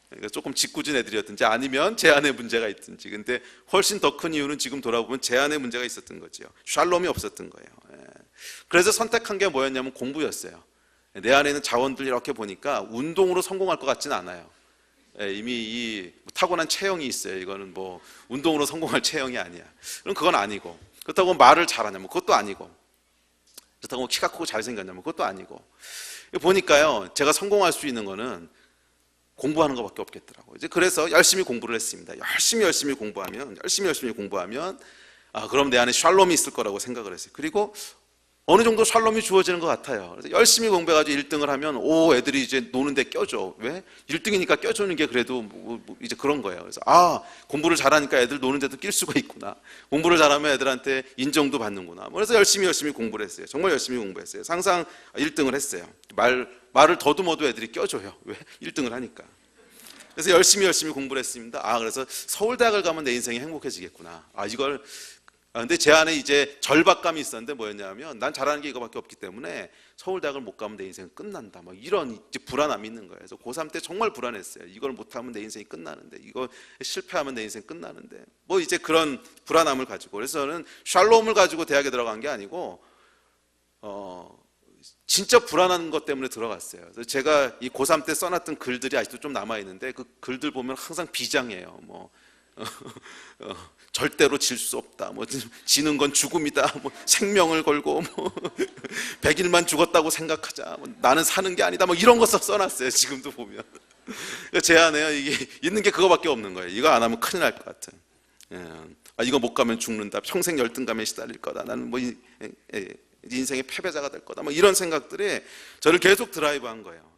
그러니까 조금 짓궂은 애들이었든지, 아니면 제 안에 문제가 있든지. 근데 훨씬 더 큰 이유는 지금 돌아보면 제 안에 문제가 있었던 거죠. 샬롬이 없었던 거예요. 그래서 선택한 게 뭐였냐면 공부였어요. 내 안에 있는 자원들 이렇게 보니까 운동으로 성공할 것 같지는 않아요. 이미 이 타고난 체형이 있어요. 이거는 운동으로 성공할 체형이 아니야. 그럼 그건 아니고, 그렇다고 말을 잘하냐면 그것도 아니고, 그렇다고 키가 크고 잘생겼냐면 그것도 아니고. 보니까요, 제가 성공할 수 있는 거는 공부하는 것밖에 없겠더라고요. 이제 그래서 열심히 공부를 했습니다. 열심히 공부하면 그럼 내 안에 샬롬이 있을 거라고 생각을 했어요. 그리고 어느 정도 샬롬이 주어지는 것 같아요. 그래서 열심히 공부해가지고 1등을 하면 애들이 이제 노는데 껴줘. 왜? 1등이니까 껴주는 게 그래도 이제 그런 거예요. 그래서 공부를 잘하니까 애들 노는데도 낄 수가 있구나. 공부를 잘하면 애들한테 인정도 받는구나. 그래서 열심히 공부를 했어요. 정말 열심히 공부했어요. 항상 1등을 했어요. 말을 더듬어도 애들이 껴줘요. 왜? 1등을 하니까. 그래서 열심히 공부를 했습니다. 그래서 서울대학을 가면 내 인생이 행복해지겠구나. 근데 제 안에 이제 절박감이 있었는데 뭐였냐면, 난 잘하는 게 이거밖에 없기 때문에 서울대학을 못 가면 내 인생은 끝난다. 이런 이제 불안함이 있는 거예요. 그래서 고3 때 정말 불안했어요. 이걸 못하면 내 인생이 끝나는데, 이거 실패하면 내 인생 끝나는데, 이제 그런 불안함을 가지고. 그래서 저는 샬롬을 가지고 대학에 들어간 게 아니고, 진짜 불안한 것 때문에 들어갔어요. 그래서 제가 이 고3 때 써놨던 글들이 아직도 좀 남아있는데, 그 글들 보면 항상 비장해요. 절대로 질 수 없다. 지는 건 죽음이다. 생명을 걸고 100일만 죽었다고 생각하자. 나는 사는 게 아니다. 이런 거 써놨어요. 지금도 보면. 제 안에요. 이게 있는 게 그거밖에 없는 거예요. 이거 안 하면 큰일 날 것 같은. 이거 못 가면 죽는다. 평생 열등감에 시달릴 거다. 나는 인생의 패배자가 될 거다. 이런 생각들이 저를 계속 드라이브한 거예요.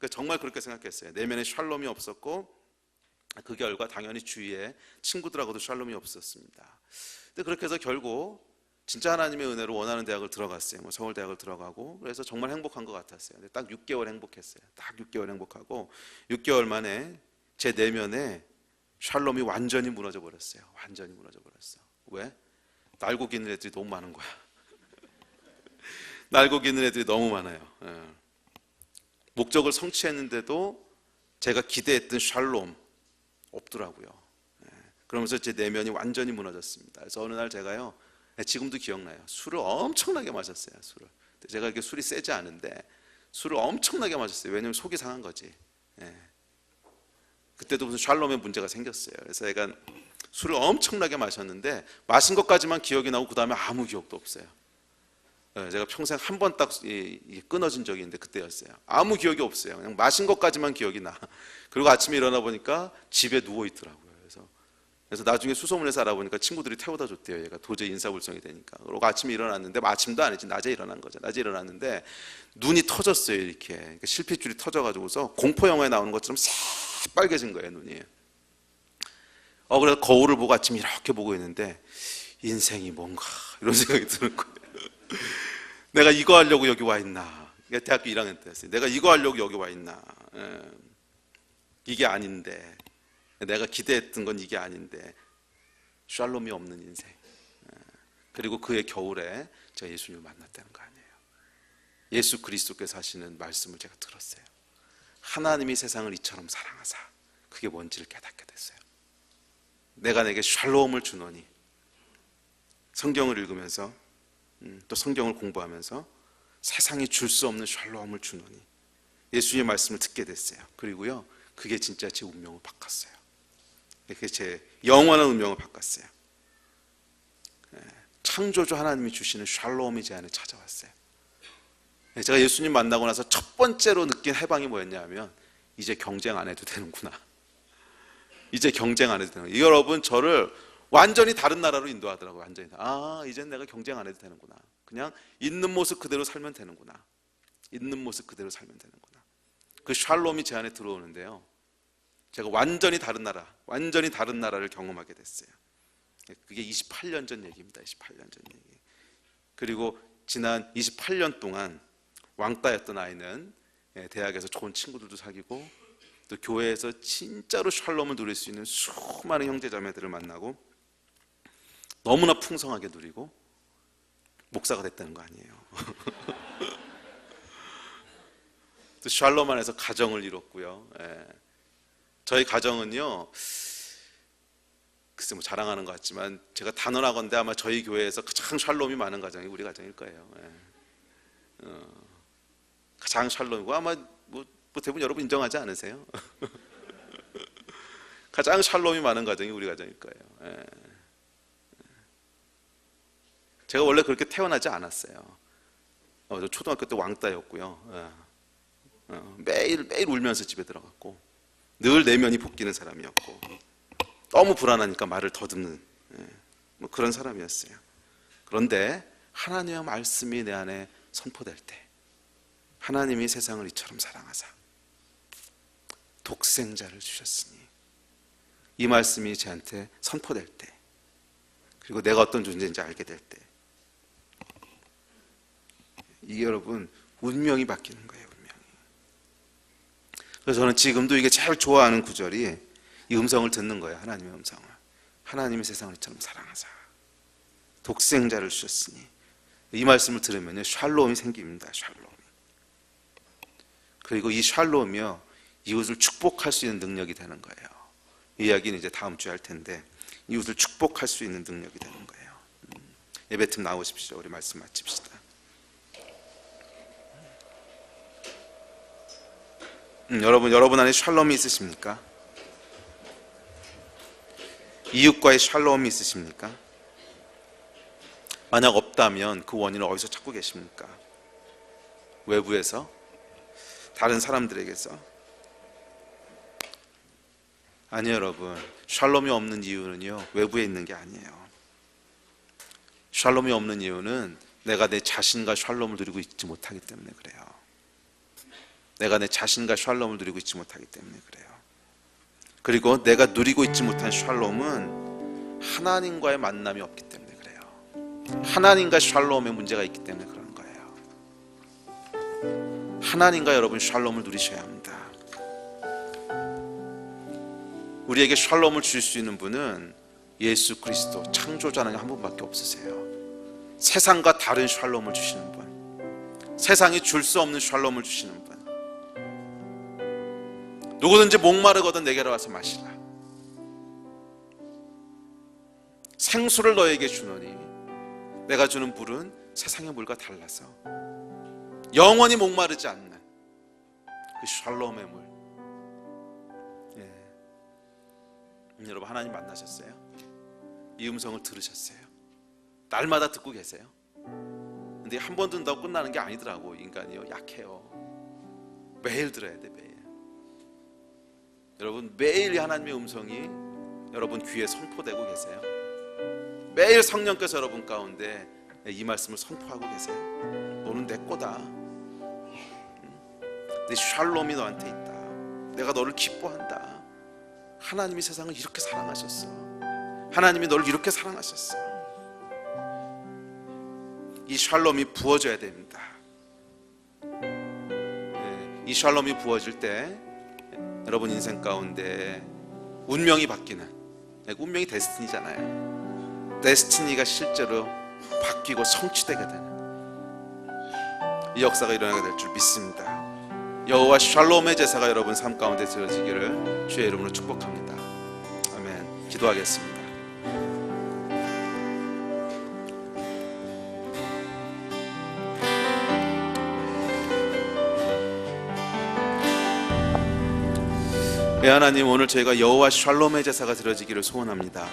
정말 그렇게 생각했어요. 내면에 샬롬이 없었고, 그 결과 당연히 주위에 친구들하고도 샬롬이 없었습니다. 근데 그렇게 해서 결국 진짜 하나님의 은혜로 원하는 대학을 들어갔어요. 서울대학을 들어가고, 그래서 정말 행복한 것 같았어요. 근데 딱 6개월 행복했어요. 딱 6개월 행복하고, 6개월 만에 제 내면에 샬롬이 완전히 무너져 버렸어요. 완전히 무너져 버렸어. 왜? 날고 기는 애들이 너무 많은 거야. 날고 기는 애들이 너무 많아요. 목적을 성취했는데도 제가 기대했던 샬롬 없더라고요. 그러면서 제 내면이 완전히 무너졌습니다. 그래서 어느 날 제가요, 지금도 기억나요. 술을 엄청나게 마셨어요. 제가 이렇게 술이 세지 않은데 술을 엄청나게 마셨어요. 왜냐면 속이 상한 거지. 그때도 무슨 샬롬의 문제가 생겼어요. 그래서 제가 술을 엄청나게 마셨는데, 마신 것까지만 기억이 나고 그 다음에 아무 기억도 없어요. 제가 평생 한 번 딱 끊어진 적이 있는데 그때였어요. 아무 기억이 없어요. 그냥 마신 것까지만 기억이 나. 그리고 아침에 일어나 보니까 집에 누워 있더라고요. 그래서 나중에 수소문해서 알아보니까 친구들이 태워다 줬대요. 얘가 도저히 인사불성이 되니까. 그리고 아침에 일어났는데, 아침도 아니지, 낮에 일어난 거죠. 낮에 일어났는데 눈이 터졌어요. 이렇게 실핏줄이 터져가지고서 공포 영화에 나오는 것처럼 새빨개진 거예요, 눈이. 그래서 거울을 보고 아침에 이렇게 보고 있는데, 인생이 뭔가 이런 생각이 드는 거예요. 내가 이거 하려고 여기 와 있나? 대학교 1학년 때였어요. 내가 이거 하려고 여기 와 있나? 이게 아닌데, 내가 기대했던 건 이게 아닌데, 샬롬이 없는 인생. 그리고 그의 겨울에 제가 예수님을 만났다는 거 아니에요. 예수 그리스도께서 하시는 말씀을 제가 들었어요. 하나님이 세상을 이처럼 사랑하사. 그게 뭔지를 깨닫게 됐어요. 내가 내게 샬롬을 주노니. 성경을 읽으면서, 또 성경을 공부하면서 세상이 줄 수 없는 샬롬을 주노니 예수님의 말씀을 듣게 됐어요. 그리고요, 그게 진짜 제 운명을 바꿨어요. 그게 제 영원한 운명을 바꿨어요. 창조주 하나님이 주시는 샬롬이 제 안에 찾아왔어요. 제가 예수님 만나고 나서 첫 번째로 느낀 해방이 뭐였냐면, 이제 경쟁 안 해도 되는구나. 이제 경쟁 안 해도 되는구나. 여러분, 저를 완전히 다른 나라로 인도하더라고요. 완전히. 이젠 내가 경쟁 안 해도 되는구나. 그냥 있는 모습 그대로 살면 되는구나. 있는 모습 그대로 살면 되는구나. 그 샬롬이 제 안에 들어오는데요, 제가 완전히 다른 나라를 경험하게 됐어요. 그게 28년 전 얘기입니다. 28년 전 얘기. 그리고 지난 28년 동안 왕따였던 아이는 대학에서 좋은 친구들도 사귀고, 또 교회에서 진짜로 샬롬을 누릴 수 있는 수많은 형제자매들을 만나고 너무나 풍성하게 누리고 목사가 됐다는 거 아니에요. 또 샬롬 안에서 가정을 이뤘고요. 저희 가정은요, 글쎄 자랑하는 것 같지만 제가 단언하건대 아마 저희 교회에서 가장 샬롬이 많은 가정이 우리 가정일 거예요. 가장 샬롬이고, 아마 대부분 여러분 인정하지 않으세요? 가장 샬롬이 많은 가정이 우리 가정일 거예요. 제가 원래 그렇게 태어나지 않았어요. 저 초등학교 때 왕따였고요. 매일 울면서 집에 들어갔고, 늘 내면이 볶이는 사람이었고, 너무 불안하니까 말을 더듬는 그런 사람이었어요. 그런데 하나님의 말씀이 내 안에 선포될 때, 하나님이 세상을 이처럼 사랑하사 독생자를 주셨으니, 이 말씀이 제한테 선포될 때, 그리고 내가 어떤 존재인지 알게 될 때, 이게 여러분 운명이 바뀌는 거예요. 운명이. 그래서 저는 지금도 이게 제일 좋아하는 구절이 이 음성을 듣는 거예요. 하나님의 음성을. 하나님이 세상을 이처럼 사랑하사 독생자를 주셨으니, 이 말씀을 들으면요 샬롬이 생깁니다. 샬롬이. 그리고 이 샬롬이요 이웃을 축복할 수 있는 능력이 되는 거예요. 이 이야기는 이제 다음 주에 할 텐데, 이웃을 축복할 수 있는 능력이 되는 거예요. 예배팀 나오십시오. 우리 말씀 마칩시다. 여러분 안에 샬롬이 있으십니까? 이웃과의 샬롬이 있으십니까? 만약 없다면 그 원인을 어디서 찾고 계십니까? 외부에서? 다른 사람들에게서? 아니요, 여러분. 샬롬이 없는 이유는요 외부에 있는 게 아니에요. 샬롬이 없는 이유는 내가 내 자신과 샬롬을 누리고 있지 못하기 때문에 그래요. 내가 내 자신과 샬롬을 누리고 있지 못하기 때문에 그래요. 그리고 내가 누리고 있지 못한 샬롬은 하나님과의 만남이 없기 때문에 그래요. 하나님과 샬롬의 문제가 있기 때문에 그런 거예요. 하나님과 여러분 샬롬을 누리셔야 합니다. 우리에게 샬롬을 줄 수 있는 분은 예수 그리스도 창조자는 한 분밖에 없으세요. 세상과 다른 샬롬을 주시는 분, 세상이 줄 수 없는 샬롬을 주시는 분. 누구든지 목마르거든 내게로 와서 마시라. 생수를 너에게 주노니 내가 주는 물은 세상의 물과 달라서 영원히 목마르지 않는 그 샬롬의 물. 여러분 하나님 만나셨어요? 이 음성을 들으셨어요? 날마다 듣고 계세요? 근데 한 번 듣는다고 끝나는 게 아니더라고. 인간이요 약해요. 매일 들어야 돼. 매일. 여러분 매일 하나님의 음성이 여러분 귀에 선포되고 계세요? 매일 성령께서 여러분 가운데 이 말씀을 선포하고 계세요? 너는 내 거다. 내 샬롬이 너한테 있다. 내가 너를 기뻐한다. 하나님이 세상을 이렇게 사랑하셨어. 하나님이 너를 이렇게 사랑하셨어. 이 샬롬이 부어져야 됩니다. 이 샬롬이 부어질 때 여러분 인생 가운데 운명이 바뀌는, 운명이 데스티니잖아요. 데스티니가 실제로 바뀌고 성취되게 되는 이 역사가 일어나게 될 줄 믿습니다. 여호와 샬롬의 제사가 여러분 삶 가운데 드려지기를 주의 이름으로 축복합니다. 아멘. 기도하겠습니다. 하나님, 오늘 저희가 여호와 샬롬의 제사가 드려지기를 소원합니다.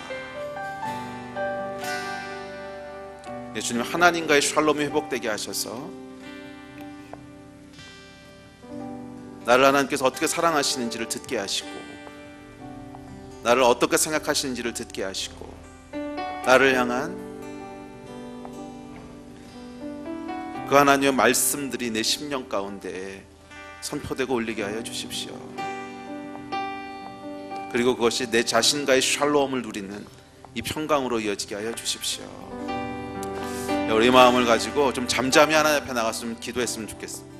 주님, 하나님과의 샬롬이 회복되게 하셔서 나를 하나님께서 어떻게 사랑하시는지를 듣게 하시고, 나를 어떻게 생각하시는지를 듣게 하시고, 나를 향한 그 하나님의 말씀들이 내 심령 가운데 선포되고 울리게 하여 주십시오. 그리고 그것이 내 자신과의 샬롬을 누리는 이 평강으로 이어지게 하여 주십시오. 우리 마음을 가지고 좀 잠잠히 하나님 앞에 나가서 좀 기도했으면 좋겠습니다.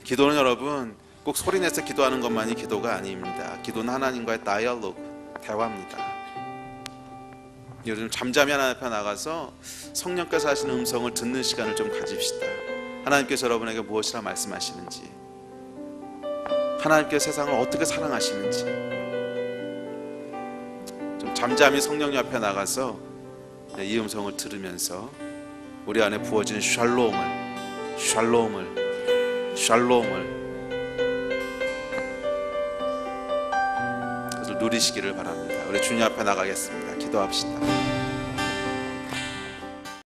기도는 여러분 꼭 소리내서 기도하는 것만이 기도가 아닙니다. 기도는 하나님과의 다이얼로그, 대화입니다. 요즘 잠잠히 하나님 앞에 나가서 성령께서 하시는 음성을 듣는 시간을 좀 가집시다. 하나님께서 여러분에게 무엇이라 말씀하시는지, 하나님께서 세상을 어떻게 사랑하시는지 좀 잠잠히 성령님 앞에 나가서 이 음성을 들으면서 우리 안에 부어진 샬롬을 그것을 누리시기를 바랍니다. 우리 주님 앞에 나가겠습니다. 기도합시다.